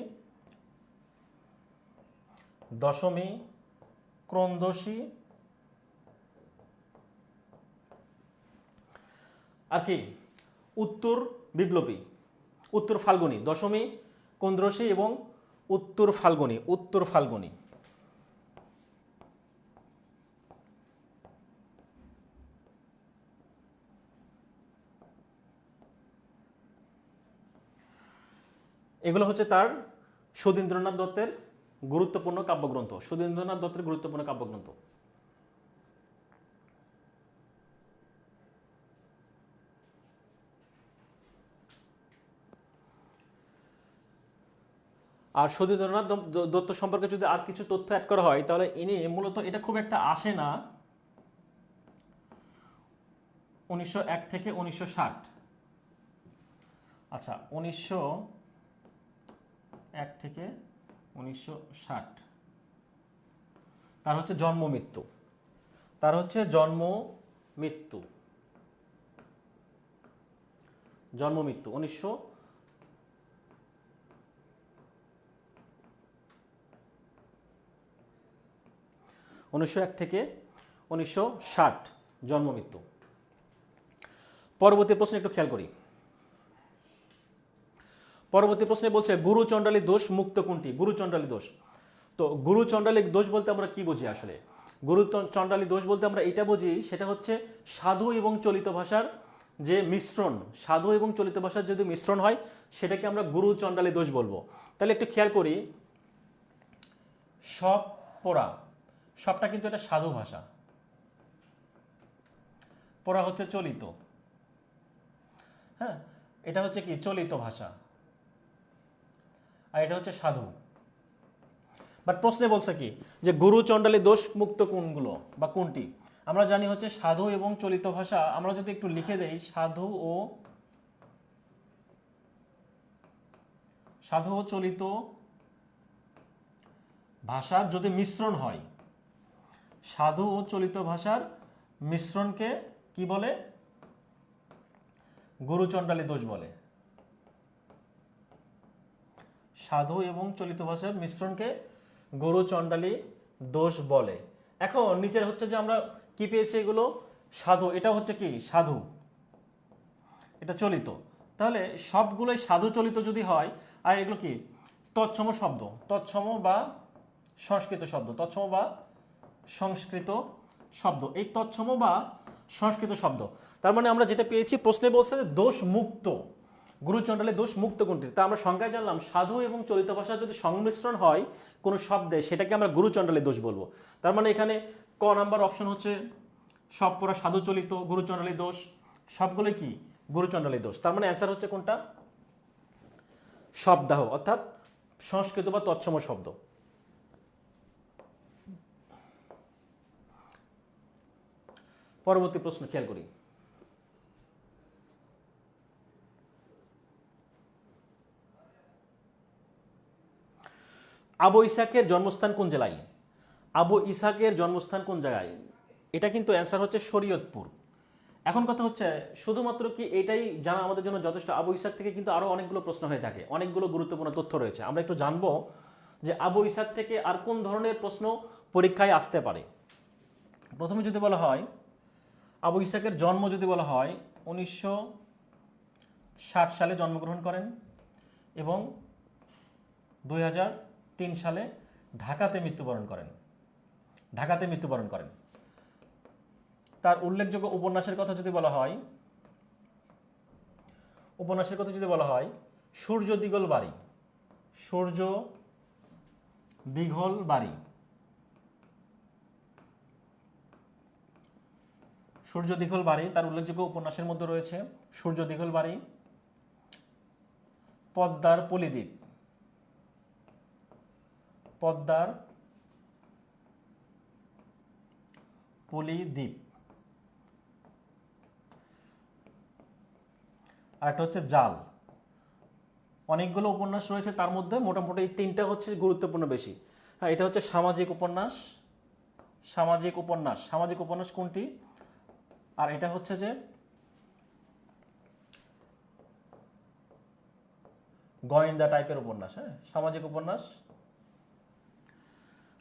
দশমী, ক্রন্দশী, আর কি উত্তর বিপ্লবী, উত্তর ফাল্গুনী। দশমী, ক্রন্দশী এবং উত্তর ফাল্গুনী। এগুলো হচ্ছে তার সুধীন্দ্রনাথ দত্তের গুরুত্বপূর্ণ কাব্যগ্রন্থ। আর সুধীন্দ্রনাথ দত্ত সম্পর্কে যদি আর কিছু তথ্য অ্যাড করা হয়, তাহলে ইনি মূলত, এটা খুব একটা আসে না, 1901 থেকে 1960। আচ্ছা, 1901 থেকে 1960 তার হচ্ছে জন্ম মৃত্যু। তার হচ্ছে জন্ম মৃত্যু, জন্ম মৃত্যু 1901 থেকে 1960 জন্ম মৃত্যু। পরবর্তী প্রশ্ন একটু খেয়াল করি। পরবর্তী প্রশ্নে বলছে গুরু চণ্ডালী দোষ মুক্ত কোনটি? গুরু চণ্ডালী দোষ। তো গুরু চণ্ডালী দোষ বলতে আমরা কি বুঝি আসলে? গুরু চণ্ডালী দোষ বলতে আমরা এটা বুঝি, সেটা হচ্ছে সাধু এবং চলিত ভাষার যে মিশ্রণ, সাধু এবং চলিত ভাষার যদি মিশ্রণ হয় সেটাকে আমরা গুরু চণ্ডালী দোষ বলবো। তাহলে একটু খেয়াল করি, সব পড়া, সবটা কিন্তু এটা সাধু ভাষা, পড়া হচ্ছে চলিত, হ্যাঁ এটা হচ্ছে কি চলিত ভাষা, আর এটা হচ্ছে সাধু। বাট প্রশ্নে বলছে কি যে গুরু চণ্ডালী দোষ মুক্ত কোনগুলো বা কোনটি? আমরা জানি হচ্ছে সাধু এবং চলিত ভাষা। আমরা যদি একটু লিখে দেই, সাধু ও চলিত ভাষার যদি মিশ্রণ হয়, সাধু ও চলিত ভাষার মিশ্রণকে কি বলে? গুরু চণ্ডালী দোষ বলে। সাধু এবং চলিত ভাষার মিশ্রণকে গুরু চণ্ডালী দোষ বলে। এখন নিচের হচ্ছে যে আমরা কি পেয়েছি, এগুলো সাধু, এটা হচ্ছে কি সাধু, এটা চলিত। তাহলে সবগুলোই সাধু চলিত যদি হয়, আর এগুলো কি তৎসম শব্দ, তৎসম বা সংস্কৃত শব্দ, তৎসম বা সংস্কৃত শব্দ, এই তৎসম বা সংস্কৃত শব্দ। তার মানে আমরা যেটা পেয়েছি, প্রশ্নে বলছে দোষ মুক্ত, গুরু চণ্ডালী দোষ মুক্ত কোনটি? তা আমরা সংজ্ঞায় জানলাম সাধু এবং চলিত ভাষার যদি সংমিশ্রণ হয় কোনো শব্দে, সেটাকে আমরা গুরু চণ্ডালী দোষ বলবো। তার মানে এখানে ক নাম্বার অপশন হচ্ছে সব পড়া সাধু চলিত, গুরু চণ্ডালী দোষ, সবগুলো কি গুরু চণ্ডালী দোষ। তার মানে অ্যান্সার হচ্ছে কোনটা? শব্দাহ, অর্থাৎ সংস্কৃত বা তৎসম শব্দ। পরবর্তী প্রশ্ন খেয়াল করি। আবু ইসাকের জন্মস্থান কোন জেলায়? আবু ইসাকের জন্মস্থান কোন জায়গায়? এটা কিন্তু অ্যান্সার হচ্ছে শরীয়তপুর। এখন কথা হচ্ছে শুধুমাত্র কি এটাই জানা আমাদের জন্য যথেষ্ট? আবু ইসাক থেকে কিন্তু আরো অনেকগুলো প্রশ্ন হয়ে থাকে, অনেকগুলো গুরুত্বপূর্ণ তথ্য রয়েছে। আমরা একটু জানবো যে আবু ইসাক থেকে আর কোন ধরনের প্রশ্ন পরীক্ষায় আসতে পারে। প্রথমে যদি বলা হয় আবু ইসাকের জন্ম, যদি বলা হয় 1960 সালে জন্মগ্রহণ করেন এবং 2003 সালে ঢাকাতে মৃত্যুবরণ করেন, ঢাকাতে মৃত্যুবরণ করেন। তার উল্লেখযোগ্য উপন্যাসের কথা যদি বলা হয়, উপন্যাসের কথা যদি বলা হয় সূর্য দিগল বাড়ি, সূর্য দিঘল বাড়ি, সূর্য দিঘল বাড়ি তার উল্লেখযোগ্য উপন্যাসের মধ্যে রয়েছে সূর্য দিঘল বাড়ি, পদ্মার পলিদ্বীপ, পদ্মার পলিদ্বীপ, আর একটা হচ্ছে জাল। অনেকগুলো উপন্যাস রয়েছে, তার মধ্যে মোটামুটি এই তিনটা হচ্ছে গুরুত্বপূর্ণ বেশি। হ্যাঁ, এটা হচ্ছে সামাজিক উপন্যাস, সামাজিক উপন্যাস, সামাজিক উপন্যাস কোনটি? আর এটা হচ্ছে যে গোয়েন্দা টাইপের উপন্যাস। হ্যাঁ, সামাজিক উপন্যাস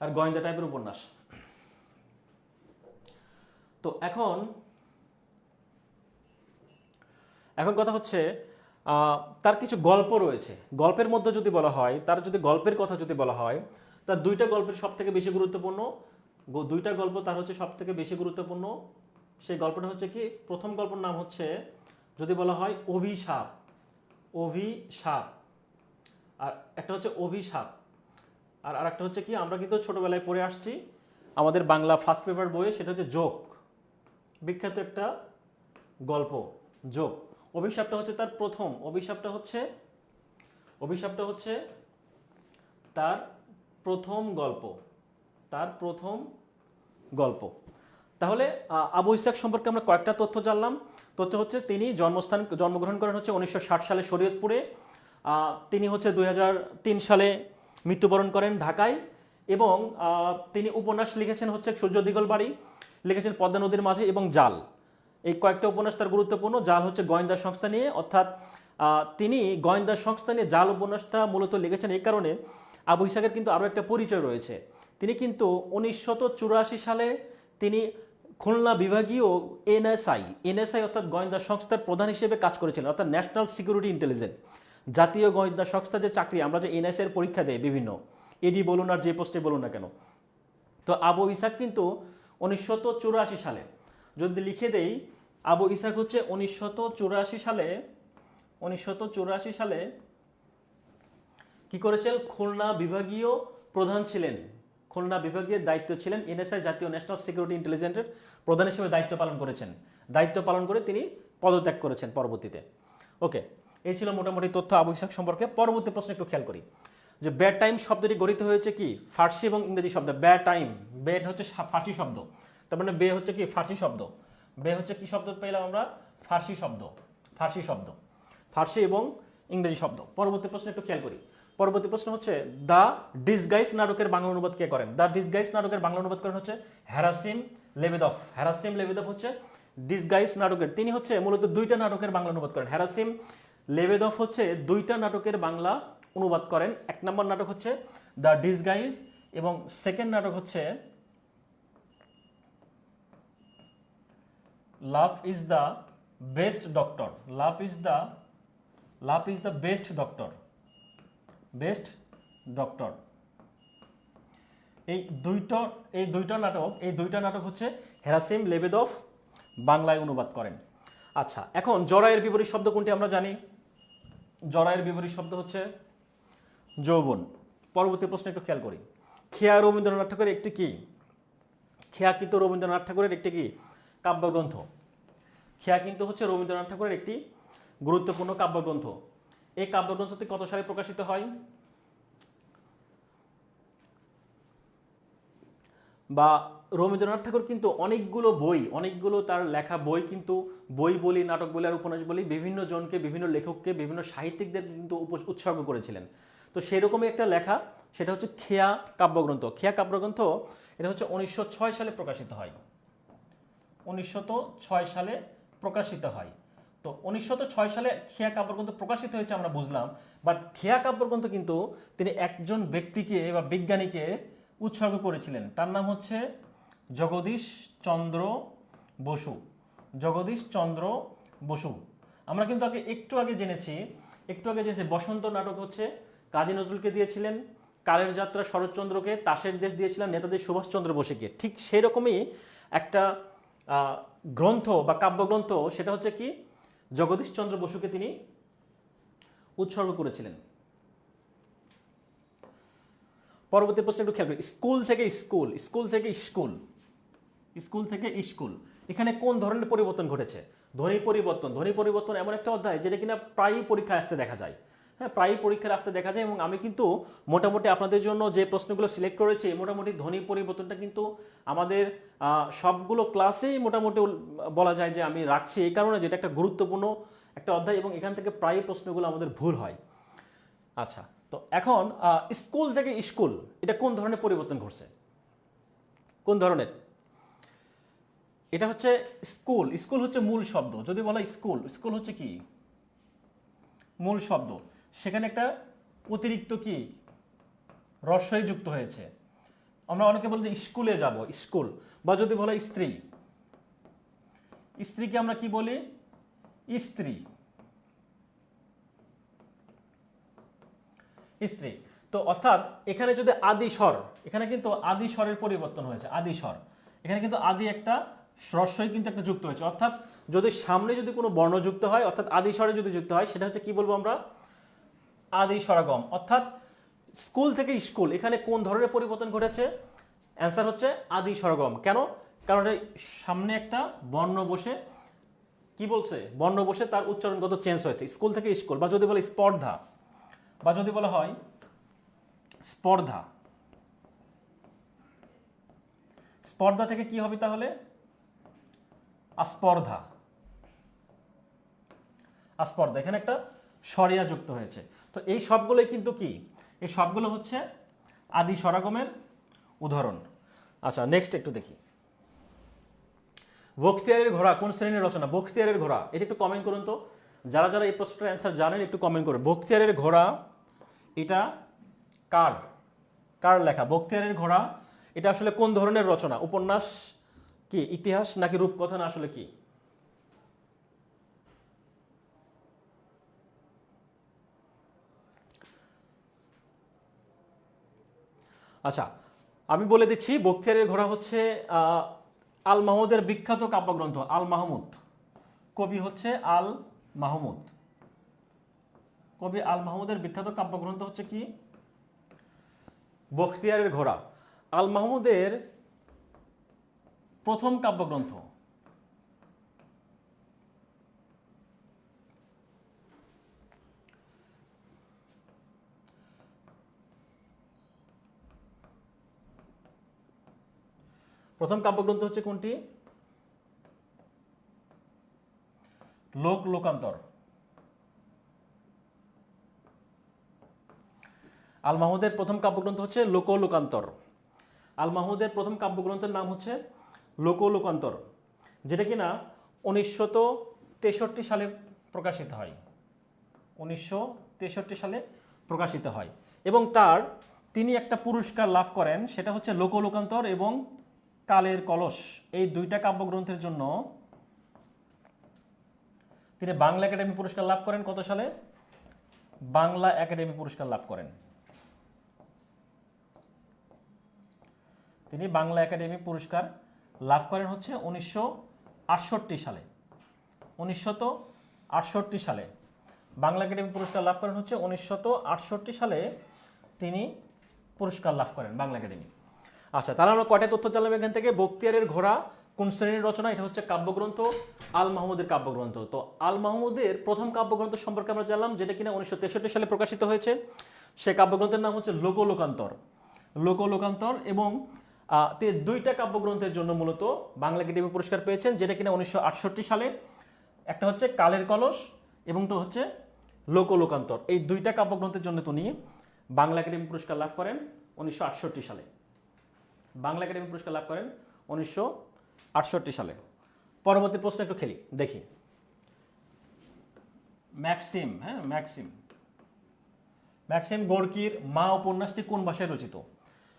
আর গোয়েন্দা টাইপের উপন্যাস। তো এখন কথা হচ্ছে তার কিছু গল্প রয়েছে। গল্পের মধ্যে যদি বলা হয়, তার যদি গল্পের কথা যদি বলা হয়, তার দুইটা গল্পের সব থেকে বেশি গুরুত্বপূর্ণ, দুইটা গল্প তার হচ্ছে সব থেকে বেশি গুরুত্বপূর্ণ। সেই গল্পটা হচ্ছে কি, প্রথম গল্পের নাম হচ্ছে যদি বলা হয় অভিশাপ, অভিশাপ, আর একটা হচ্ছে অভিশাপ, আর আরেকটা হচ্ছে কি, আমরা কিন্তু ছোটবেলায় পড়ে আসছি আমাদের বাংলা ফার্স্ট পেপার বইয়ে, সেটা হচ্ছে যোগ, বিখ্যাত একটা গল্প যোগ। অভিশাপটা হচ্ছে তার প্রথম, অভিশাপটা হচ্ছে তার প্রথম গল্প, তার প্রথম গল্প। তাহলে আবু ইসহাক সম্পর্কে আমরা কয়েকটা তথ্য জানলাম। তথ্য হচ্ছে তিনি জন্মগ্রহণ করেন হচ্ছে 1960 সালে শরীয়তপুরে, তিনি হচ্ছে 2003 সালে মৃত্যুবরণ করেন ঢাকায়, এবং তিনি উপন্যাস লিখেছেন হচ্ছে সূর্য দিগল বাড়ি, লিখেছেন পদ্মা নদীর মাঝে এবং জাল। এই কয়েকটা উপন্যাস তার গুরুত্বপূর্ণ। জাল হচ্ছে গোয়েন্দা সংস্থা নিয়ে, অর্থাৎ তিনি গোয়েন্দা সংস্থা নিয়ে জাল উপন্যাসটা মূলত লিখেছেন। এই কারণে আবু ইসহাকের কিন্তু আরও একটা পরিচয় রয়েছে। তিনি কিন্তু 1984 সালে তিনি খুলনা বিভাগীয় এনএসআই অর্থাৎ গোয়েন্দা সংস্থার প্রধান হিসেবে কাজ করেছিলেন, অর্থাৎ ন্যাশনাল সিকিউরিটি ইন্টেলিজেন্স, জাতীয় গোয়েন্দা সংস্থা যে চাকরি, আমরা যে এনএসআই এর পরীক্ষা দেয় বিভিন্ন, এডি বলুন আর যে পোস্টে বলুন না কেন। তো আবু ইসহাক কিন্তু 1984 সালে, যদি লিখে দেই, আবু ইসহাক হচ্ছে 1984 সালে কি করেছেন, খুলনা বিভাগীয় প্রধান ছিলেন, খুলনা বিভাগীয় দায়িত্ব ছিলেন, এনএসআই জাতীয় ন্যাশনাল সিকিউরিটি ইন্টেলিজেন্সের প্রধান হিসেবে দায়িত্ব পালন করেছেন। দায়িত্ব পালন করে তিনি পদত্যাগ করেছেন পরবর্তীতে। ওকে, এই ছিল মোটামুটি তথ্য আবু ইসহাক সম্পর্কে। পরবর্তী প্রশ্ন একটু খেয়াল করি, যে ব্যাড টাইম শব্দটি গঠিত হয়েছে কি ফার্সি এবং ইংরেজি শব্দ। ব্যাড টাইম, ব্যাড হচ্ছে ফার্সি শব্দ, তার মানে বে হচ্ছে কি ফার্সি শব্দ, বে হচ্ছে কি শব্দ পেলাম আমরা, ফার্সি শব্দ, ফার্সি এবং ইংরেজি শব্দ। পরবর্তী প্রশ্ন একটু খেয়াল করি। পরবর্তী প্রশ্ন হচ্ছে দ্য ডিসগাইজ নাটকের বাংলা অনুবাদ কে করেন? দ্য ডিসগাইজ নাটকের বাংলা অনুবাদ করেন হচ্ছে হ্যারাসিম লেবেদফ। হ্যারাসিম লেবেদফ হচ্ছে ডিসগাইজ নাটকের, তিনি হচ্ছে মূলত 2টা নাটকের বাংলা অনুবাদ করেন। হ্যারাসিম লেবেদফ হচ্ছে 2টা নাটকের বাংলা অনুবাদ করেন। 1 নম্বর নাটক হচ্ছে দ্য ডিসগাইজ এবং সেকেন্ড নাটক হচ্ছে love is the best doctor. Love is the best doctor, best doctor. এই দুইটা নাটক হচ্ছে হ্যারাসিম লেবেদফ বাংলায় অনুবাদ করেন। আচ্ছা, এখন জরায়ের বিপরীত শব্দ কোনটি আমরা জানি? জরায়ের বিপরীত শব্দ হচ্ছে যৌবন। পরবর্তী প্রশ্ন একটু খেয়াল করি। খেয়া রবীন্দ্রনাথ ঠাকুরের একটি কি? খেয়া কিন্তু রবীন্দ্রনাথ ঠাকুরের একটি কি কাব্যগ্রন্থ। খেয়া কিন্তু হচ্ছে রবীন্দ্রনাথ ঠাকুরের একটি গুরুত্বপূর্ণ কাব্যগ্রন্থ। এই কাব্যগ্রন্থটি কত সালে প্রকাশিত হয়? বা রবীন্দ্রনাথ ঠাকুর কিন্তু অনেকগুলো তার লেখা বই, কিন্তু বই বলি, নাটক বলি আর উপন্যাস বলি, বিভিন্ন জনকে, বিভিন্ন লেখককে, বিভিন্ন সাহিত্যিকদের কিন্তু উৎসর্গ করেছিলেন। তো সেরকমই একটা লেখা, সেটা হচ্ছে খেয়া কাব্যগ্রন্থ। খেয়া কাব্যগ্রন্থ এটা হচ্ছে 1906 সালে প্রকাশিত হয়। 1906 সালে প্রকাশিত হয়। তো 1906 সালে খেয়া কাব্যগ্রন্থ প্রকাশিত হয়েছে আমরা বুঝলাম, বাট খেয়া কাব্যগ্রন্থ কিন্তু তিনি একজন ব্যক্তিকে বা বিজ্ঞানীকে উৎসর্গ করেছিলেন। তার নাম হচ্ছে জগদীশ চন্দ্র বসু। জগদীশ চন্দ্র বসু। আমরা কিন্তু একটু আগে জেনেছি বসন্ত নাটক হচ্ছে কাজী নজরুলকে দিয়েছিলেন, কালের যাত্রা শরৎচন্দ্রকে, তাসের দেশ দিয়েছিলেন নেতাজি সুভাষচন্দ্র বোসকে। ঠিক সেই রকমই একটা গ্রন্থ বা কাব্যগ্রন্থ, সেটা হচ্ছে কি জগদীশ চন্দ্র বসুকে তিনি উৎসর্গ করেছিলেন। পরবর্তী প্রশ্ন একটু খেয়াল করি। স্কুল থেকে স্কুল, এখানে কোন ধরনের পরিবর্তন ঘটেছে? ধ্বনি পরিবর্তন এমন একটা অধ্যায় যেটা কিনা প্রায়ই পরীক্ষায় আসতে দেখা যায়। হ্যাঁ, প্রায়ই পরীক্ষায় আসতে দেখা যায়, এবং আমি কিন্তু মোটামুটি আপনাদের জন্য যে প্রশ্নগুলো সিলেক্ট করেছি, মোটামুটি ধ্বনি পরিবর্তনটা কিন্তু আমাদের সবগুলো ক্লাসেই মোটামুটি বলা যায় যে আমি রাখছি, এই কারণে যেটা একটা গুরুত্বপূর্ণ একটা অধ্যায়, এবং এখান থেকে প্রায়ই প্রশ্নগুলো আমাদের ভুল হয়। আচ্ছা, তো এখন স্কুল থেকে স্কুল, এটা কোন ধরনের পরিবর্তন ঘটছে? কোন ধরনের? এটা হচ্ছে স্কুল হচ্ছে মূল শব্দ। যদি বলা স্কুল হচ্ছে কি মূল শব্দ, সেখানে একটা অতিরিক্ত কি রস্বই যুক্ত হয়েছে। আমরা অনেকে বলি স্কুলে যাব, স্কুল। বা যদি বলা স্ত্রীকে আমরা কি বলি? স্ত্রী। তো অর্থাৎ এখানে যদি আদি স্বর, এখানে কিন্তু আদি স্বরের পরিবর্তন হয়েছে। আদি স্বর, এখানে কিন্তু আদি একটা রস্বই কিন্তু একটা যুক্ত হয়েছে। অর্থাৎ যদি সামনে যদি কোনো বর্ণ যুক্ত হয়, অর্থাৎ আদি স্বরে যদি যুক্ত হয়, সেটা হচ্ছে কি বলবো আমরা? আদি স্বরাগম। অর্থাৎ স্কুল থেকে স্কুল, এখানে কোন ধরনের পরিবর্তন ঘটেছে? অ্যান্সার হচ্ছে আদি স্বরাগম। কেন? কারণ সামনে একটা বর্ণ বসে কি বলছে? বর্ণ বসে তার উচ্চারণগত চেঞ্জ হয়েছে। স্কুল থেকে স্কুল। বা যদি বলে স্পর্ধা, বা যদি বলা হয় স্পর্ধা, স্পর্ধা থেকে কি হবে তাহলে? আস্পর্ধা। এখানে একটা স্বরিয়া যুক্ত হয়েছে। তো এই সবগুলোই কিন্তু কি? এই সবগুলো হচ্ছে আদি স্বরাগমের উদাহরণ। আচ্ছা, নেক্সট একটু দেখি। বখতিয়ারের ঘোড়া কোন শ্রেণীর রচনা? বখতিয়ারের ঘোড়া, এটা একটু কমেন্ট করুন তো, যারা যারা এই প্রশ্নটার অ্যান্সার জানেন একটু কমেন্ট করুন। বখতিয়ারের ঘোড়া এটা কার কার লেখা? বখতিয়ারের ঘোড়া এটা আসলে কোন ধরনের রচনা? উপন্যাস কি, ইতিহাস নাকি রূপকথা, না আসলে কি? আচ্ছা, আমি বলে দিচ্ছি, বখতিয়ারের ঘোড়া হচ্ছে আল মাহমুদের বিখ্যাত কাব্যগ্রন্থ। আল মাহমুদ কবি হচ্ছে আল মাহমুদ। কবি আল মাহমুদের বিখ্যাত কাব্যগ্রন্থ হচ্ছে কি? বখতিয়ারের ঘোড়া। আল মাহমুদের প্রথম কাব্যগ্রন্থ। প্রথম কাব্যগ্রন্থ হচ্ছে কোনটি? লোক লোকান্তর। আল মাহমুদের প্রথম কাব্যগ্রন্থ হচ্ছে লোক লোকান্তর। আল মাহমুদের প্রথম কাব্যগ্রন্থের নাম হচ্ছে লোক লোকান্তর, যেটা কিনা 1963 সালে প্রকাশিত হয়। 1963 সালে প্রকাশিত হয় এবং তিনি একটা পুরস্কার লাভ করেন, সেটা হচ্ছে লোক লোকান্তর এবং কালের কলস। এই দুইটা কাব্যগ্রন্থের জন্য তিনি বাংলা একাডেমি পুরস্কার লাভ করেন। কত সালে? বাংলা একাডেমি পুরস্কার লাভ করেন। তিনি বাংলা একাডেমি পুরস্কার লাভ করেন হচ্ছে 1968 সালে। 1968 সালে বাংলা একাডেমি পুরস্কার লাভ করেন হচ্ছে 1968 সালে তিনি পুরস্কার লাভ করেন বাংলা একাডেমি। আচ্ছা, তাহলে আমরা কয়টা তথ্য জানলাম এখান থেকে? বখতিয়ারের ঘোড়া কোন শ্রেণীর রচনা? এটা হচ্ছে কাব্যগ্রন্থ, আল মাহমুদের কাব্যগ্রন্থ। তো আল মাহমুদের প্রথম কাব্যগ্রন্থ সম্পর্কে আমরা জানলাম, যেটা কিনা 1963 সালে প্রকাশিত হয়েছে। সে কাব্যগ্রন্থের নাম হচ্ছে লোক লোকান্তর। লোক লোকান্তর এবং তিনি দুইটা কাব্যগ্রন্থের জন্য মূলত বাংলা একাডেমি পুরস্কার পেয়েছেন, যেটা কিনা 1968 সালে। একটা হচ্ছে কালের কলস এবং তো হচ্ছে লোক লোকান্তর। এই দুইটা কাব্যগ্রন্থের জন্য তিনি বাংলা একাডেমি পুরস্কার লাভ করেন 1968 সালে। বাংলা একাডেমি পুরস্কার লাভ করেন 1968 সালে। পরবর্তী প্রশ্ন একটু খেলি, দেখি। ম্যাক্সিম, ম্যাক্সিম গোর্কির মা উপন্যাসটি কোন ভাষায় রচিত?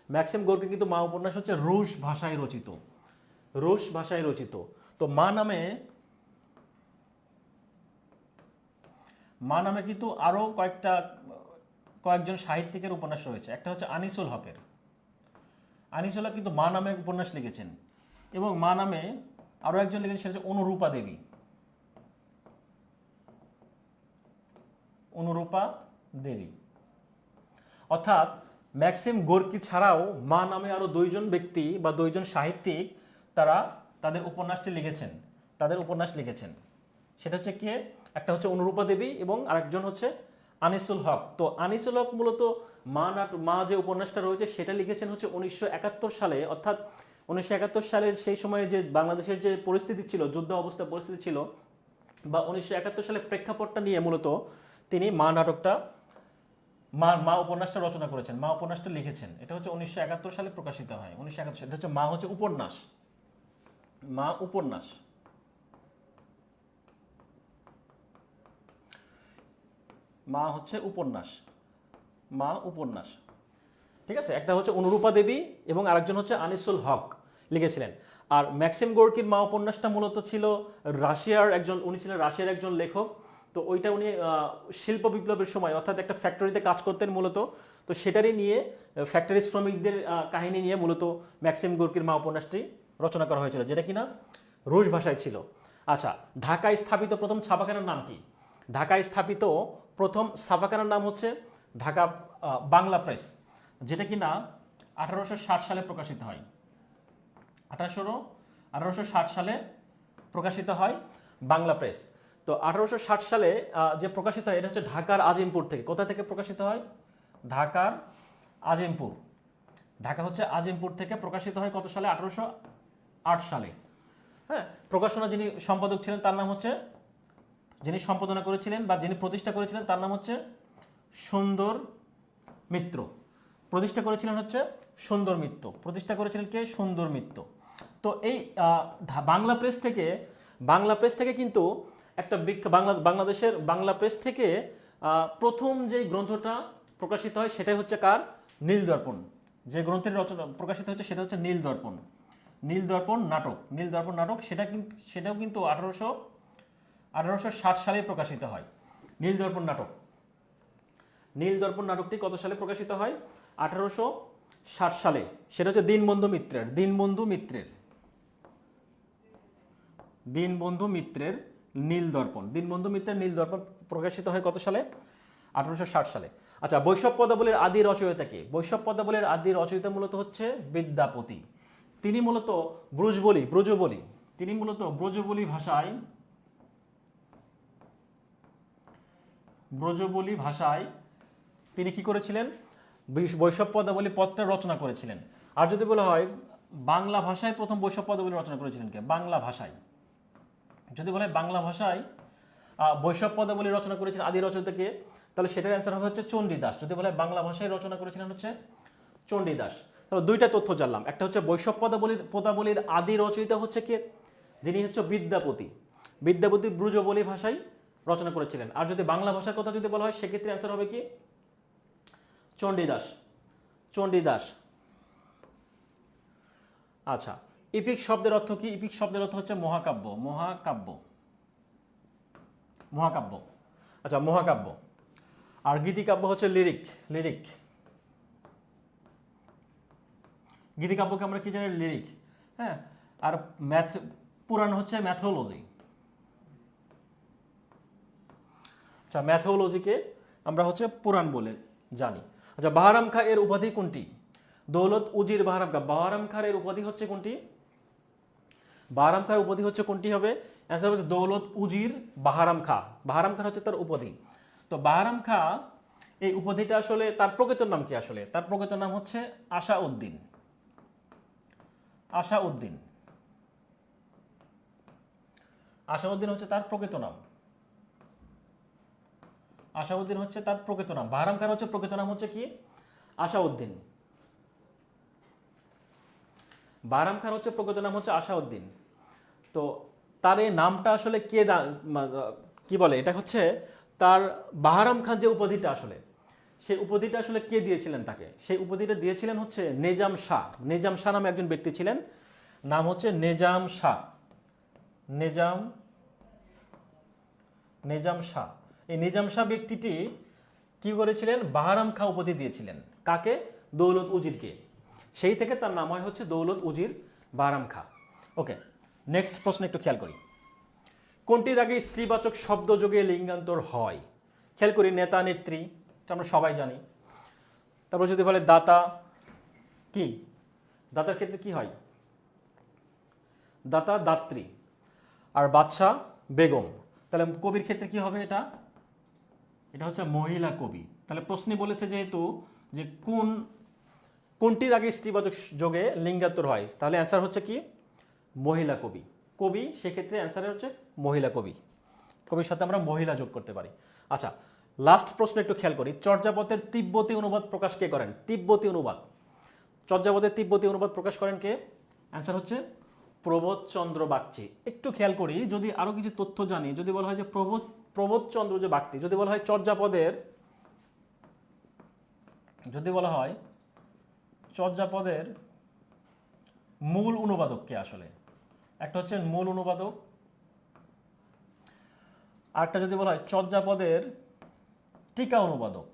ম্যাক্সিম গোর্কির কিন্তু মা উপন্যাস হচ্ছে রুশ ভাষায় রচিত। রুশ ভাষায় রচিত। তো মা নামে কিন্তু আরো কয়েকজন সাহিত্যিকের উপন্যাস রয়েছে। একটা হচ্ছে আনিসুল হকের। আনিসুল হক কিন্তু মা নামে উপন্যাস লিখেছেন এবং মা নামে আরো একজন লিখেছেন, সেটা হচ্ছে অনুরূপা দেবী। অনুরূপা দেবী। অর্থাৎ ম্যাক্সিম গোর্কি ছাড়াও মা নামে আরো দুইজন ব্যক্তি বা দুইজন সাহিত্যিক তারা তাদের উপন্যাস লিখেছেন। সেটা হচ্ছে কে? একটা হচ্ছে অনুরূপা দেবী এবং আরেকজন হচ্ছে আনিসুল হক। তো আনিসুল হক মূলত মা যে উপন্যাসটা রয়েছে সেটা লিখেছেন হচ্ছে 1971 সালে। অর্থাৎ 1971 সালের সেই সময়ে যে বাংলাদেশের যে পরিস্থিতি ছিল, যুদ্ধ অবস্থা পরিস্থিতি ছিল, বা 1971 সালের প্রেক্ষাপটটা নিয়ে মূলত তিনি মা উপন্যাসটা রচনা করেছেন, মা উপন্যাসটা লিখেছেন। এটা হচ্ছে 1971 সালে প্রকাশিত হয়। 1971 এটা হচ্ছে মা হচ্ছে উপন্যাস। মা উপন্যাস। মা হচ্ছে উপন্যাস। মা উপন্যাস, ঠিক আছে। একটা হচ্ছে অনুরূপা দেবী এবং আরেকজন হচ্ছে আনিসুল হক লিখেছিলেন। আর ম্যাক্সিম গোর্কির মা উপন্যাসটা মূলত ছিল উনি ছিলেন রাশিয়ার একজন লেখক। তো ওইটা উনি শিল্প বিপ্লবের সময়, অর্থাৎ একটা ফ্যাক্টরিতে কাজ করতেন মূলত। তো সেটারই নিয়ে ফ্যাক্টরি শ্রমিকদের কাহিনী নিয়ে মূলত ম্যাক্সিম গোর্কির মা উপন্যাসটি রচনা করা হয়েছিল, যেটা কিনা রুশ ভাষায় ছিল। আচ্ছা, ঢাকায় স্থাপিত প্রথম ছাপাখানার নাম কি? ঢাকায় স্থাপিত প্রথম ছাপাখানার নাম হচ্ছে ঢাকা বাংলা প্রেস, যেটা কিনা 1860 সালে প্রকাশিত হয়। 1860 সালে প্রকাশিত হয় বাংলা প্রেস। তো 1860 সালে যে প্রকাশিত হয়, এটা হচ্ছে ঢাকার আজিমপুর থেকে। কোথা থেকে প্রকাশিত হয়? ঢাকার আজিমপুর। ঢাকা হচ্ছে আজিমপুর থেকে প্রকাশিত হয় কত সালে? 1808 সালে। হ্যাঁ, প্রকাশনা যিনি সম্পাদক ছিলেন তার নাম হচ্ছে, যিনি সম্পাদনা করেছিলেন বা যিনি প্রতিষ্ঠা করেছিলেন তার নাম হচ্ছে সুন্দর মিত্র। প্রতিষ্ঠা করেছিলেন হচ্ছে সুন্দর মিত্র। প্রতিষ্ঠা করেছিলেন কে? সুন্দর মিত্র। তো এই বাংলা প্রেস থেকে কিন্তু একটা বাংলাদেশের বাংলা প্রেস থেকে প্রথম যে গ্রন্থটা প্রকাশিত হয় সেটাই হচ্ছে কার? নীল দর্পণ। যে গ্রন্থের রচনা প্রকাশিত হচ্ছে সেটা হচ্ছে নীল দর্পণ। নীল দর্পণ নাটক সেটাও কিন্তু 1860 সালে প্রকাশিত হয়। নীল দর্পণ নাটকটি কত সালে প্রকাশিত হয়? 1860 সালে। সেটা হচ্ছে দীনবন্ধু মিত্রের নীল দর্পণ প্রকাশিত হয় কত সালে? 1860 সালে। আচ্ছা, বৈষ্ণব পদাবলীর আদি রচয়িতা কে? বৈষ্ণব পদাবলীর আদি রচয়িতা মূলত হচ্ছে বিদ্যাপতি। তিনি মূলত ব্রজবলি ভাষায় তিনি কি করেছিলেন? বৈষ্ণব পদাবলী পদটা রচনা করেছিলেন। আর যদি বলা হয় বাংলা ভাষায় প্রথম বৈষ্ণব পদাবলী রচনা করেছিলেন কে? বাংলা ভাষায় যদি বলা হয় বাংলা ভাষায় বৈষ্ণব পদাবলী রচনা করেছিলেন আদি রচয়িতাকে, তাহলে সেটার অ্যান্সার হবে হচ্ছে চণ্ডীদাস। যদি বলা হয় বাংলা ভাষায় রচনা করেছিলেন হচ্ছে চণ্ডীদাস। তাহলে দুইটা তথ্য জানলাম, একটা হচ্ছে বৈষ্ণব পদাবলীর আদি রচয়িতা হচ্ছে কে? যিনি হচ্ছে বিদ্যাপতি ব্রজবলি ভাষায় রচনা করেছিলেন। আর যদি বাংলা ভাষার কথা যদি বলা হয় সেক্ষেত্রে অ্যান্সার হবে কি? চণ্ডীদাস। আচ্ছা, ইপিক শব্দের অর্থ কি? ইপিক শব্দের অর্থ হচ্ছে মহাকাব্য। আচ্ছা, মহাকাব্য। আর গীতিকাব্য হচ্ছে লিরিক। গীতিকাব্যকে আমরা কি জানি? লিরিক। হ্যাঁ। আর পুরাণ হচ্ছে ম্যাথোলজি। আচ্ছা, ম্যাথোলজিকে আমরা হচ্ছে পুরাণ বলে জানি। আচ্ছা, বাহারাম খাঁ এর উপাধি কোনটি? দৌলত উজির বাহারাম খাঁ। বাহারাম খাঁ এর উপাধি হচ্ছে কোনটি? বাহারাম খাঁর উপাধি হচ্ছে কোনটি হবে? অ্যান্সার হচ্ছে দৌলত উজির বাহারাম খাঁ। বাহারাম খাঁ হচ্ছে তার উপাধি। তো বাহারাম খাঁ এই উপাধিটা আসলে তার প্রকৃত নাম কি? আসলে তার প্রকৃত নাম হচ্ছে আশাউদ্দিন হচ্ছে তার প্রকৃত নাম। বাহারাম খাঁর হচ্ছে প্রকৃত নাম হচ্ছে কি? আশাউদ্দিন। তো তার এই নামটা আসলে কি বলে? এটা হচ্ছে তার বাহারাম খান যে উপাধিটা আসলে, সেই উপাধিটা আসলে কে দিয়েছিলেন তাকে? সেই উপাধিটা দিয়েছিলেন হচ্ছে নিজাম শাহ নামে একজন ব্যক্তি ছিলেন। নাম হচ্ছে নিজাম শাহ। এই নিজাম শাহ ব্যক্তিটি কি করেছিলেন? বাহারাম খাঁ উপাধি দিয়েছিলেন। কাকে? দৌলত উজিরকে। সেই থেকে তার নাম হয় হচ্ছে দৌলত উজির বাহারাম খাঁ। ওকে, নেক্সট প্রশ্ন একটু খেয়াল করি। কোনটির আগে স্ত্রীবাচক শব্দ যোগে লিঙ্গান্তর হয়? খেয়াল করি, নেতা নেত্রী, এটা আমরা সবাই জানি। তারপর যদি বলে দাতা, কি দাতার ক্ষেত্রে কি হয়? দাতা দাত্রী। আর বাদশা বেগম। তাহলে কবির ক্ষেত্রে কি হবে? এটা হচ্ছে মহিলা কবি। তাহলে প্রশ্নে বলেছে যেহেতু যে কোনটির আগে স্ত্রীবাচক যোগে লিঙ্গান্তর হয়, তাহলে অ্যান্সার হচ্ছে কি? মহিলা কবি। সেক্ষেত্রে অ্যান্সার হচ্ছে মহিলা কবির সাথে আমরা মহিলা যোগ করতে পারি। আচ্ছা, লাস্ট প্রশ্ন একটু খেয়াল করি। চর্যাপদের তিব্বতী অনুবাদ প্রকাশ কে করেন? চর্যাপদের তিব্বতী অনুবাদ প্রকাশ করেন কে? অ্যান্সার হচ্ছে প্রবোধচন্দ্র বাগচি। একটু খেয়াল করি, যদি আরো কিছু তথ্য জানি, যদি বলা হয় যে প্রবোধচন্দ্র যে বাগচি, যদি বলা হয় চর্যাপদের মূল অনুবাদক কে? আসলে একটা হচ্ছে মূল অনুবাদক, আরেকটা যদি বলা হয় চর্যাপদের টিকা অনুবাদক।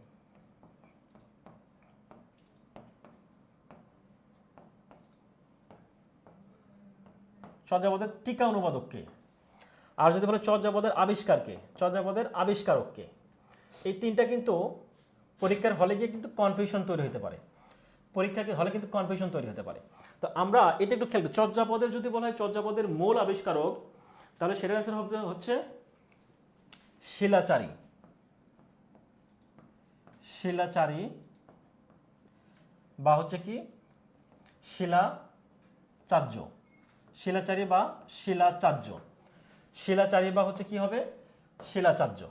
চর্যাপদের টিকা অনুবাদক কে? আর যদি বলে চর্যাপদের আবিষ্কারক কে? এই তিনটা কিন্তু পরীক্ষার হলে গিয়ে কিন্তু কনফিউশন তৈরি হতে পারে। তো আমরা এটা একটু খেয়াল করি। চর্যাপদের যদি বলা হয় চর্যাপদের মূল আবিষ্কারক, তাহলে সেটার অ্যান্সার হবে হচ্ছে শিলাচারী বা হচ্ছে কি শিলাচার্য বা হচ্ছে কি হবে? শিলাচার্য।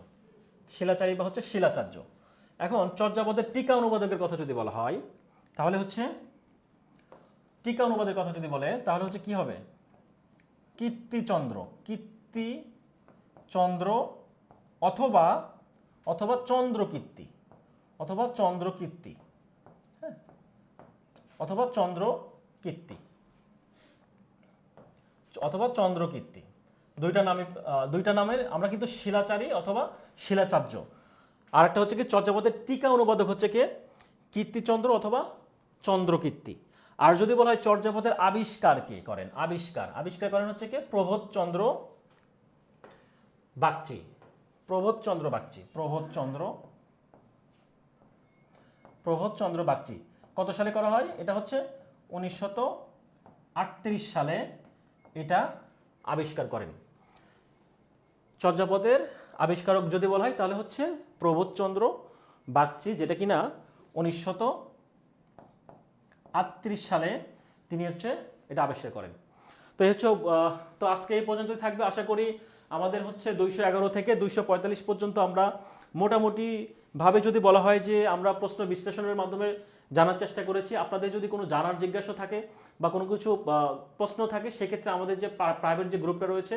এখন চর্যাপদের টিকা অনুবাদকের কথা যদি বলা হয়, তাহলে হচ্ছে টিকা অনুবাদের কথা যদি বলে তাহলে হচ্ছে কি হবে, কীর্তিচন্দ্র, কীর্তিচন্দ্র অথবা অথবা চন্দ্রকীর্তি, অথবা চন্দ্রকীর্তি, হ্যাঁ, অথবা চন্দ্রকীর্তি, অথবা চন্দ্রকীর্তি, দুইটা নামের আমরা কিন্তু শিলাচারী অথবা শিলাচার্য। আর একটা হচ্ছে কি চর্যাপদের টিকা অনুবাদক হচ্ছে কি কীর্তিচন্দ্র অথবা চন্দ্রকীর্তি। আর যদি বলা হয় চর্যাপদের আবিষ্কার কে করেন, আবিষ্কার করেন হচ্ছে কি প্রবোধচন্দ্র বাগচি, প্রবোধচন্দ্র বাগচি, প্রবোধচন্দ্র বাগচি। কত সালে করা হয়? এটা হচ্ছে 1938 সালে এটা আবিষ্কার করেন। চর্যাপদের আবিষ্কারক যদি বলা হয় তাহলে হচ্ছে প্রবোধচন্দ্র বাগচি, যেটা কিনা 1938 সালে তিনি হচ্ছে এটা আবিষ্কার করেন। তো এই হচ্ছে তো আজকে এই পর্যন্তই থাকবে। আশা করি আমাদের হচ্ছে 211 থেকে 245 পর্যন্ত আমরা মোটামুটি ভাবে যদি বলা হয় যে আমরা প্রশ্ন বিশ্লেষণের মাধ্যমে জানার চেষ্টা করেছি। আপনাদের যদি কোনো জানার জিজ্ঞাসা থাকে বা কোনো কিছু প্রশ্ন থাকে, সেক্ষেত্রে আমাদের যে প্রাইভেট যে গ্রুপটা রয়েছে,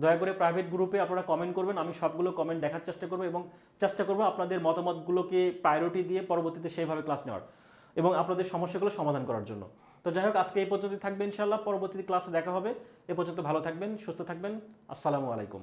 দয়া করে প্রাইভেট গ্রুপে আপনারা কমেন্ট করবেন। আমি সবগুলো কমেন্ট দেখার চেষ্টা করবো এবং চেষ্টা করবো আপনাদের মতামতগুলোকে প্রায়োরিটি দিয়ে পরবর্তীতে সেইভাবে ক্লাস নেওয়ার এবং আপনাদের সমস্যাগুলো সমাধান করার জন্য। তো যাই হোক, আজকে এই পর্যন্ত থাকবে, ইনশাআল্লাহ পরবর্তী ক্লাসে দেখা হবে। এ পর্যন্ত ভালো থাকবেন, সুস্থ থাকবেন। আসসালামু আলাইকুম।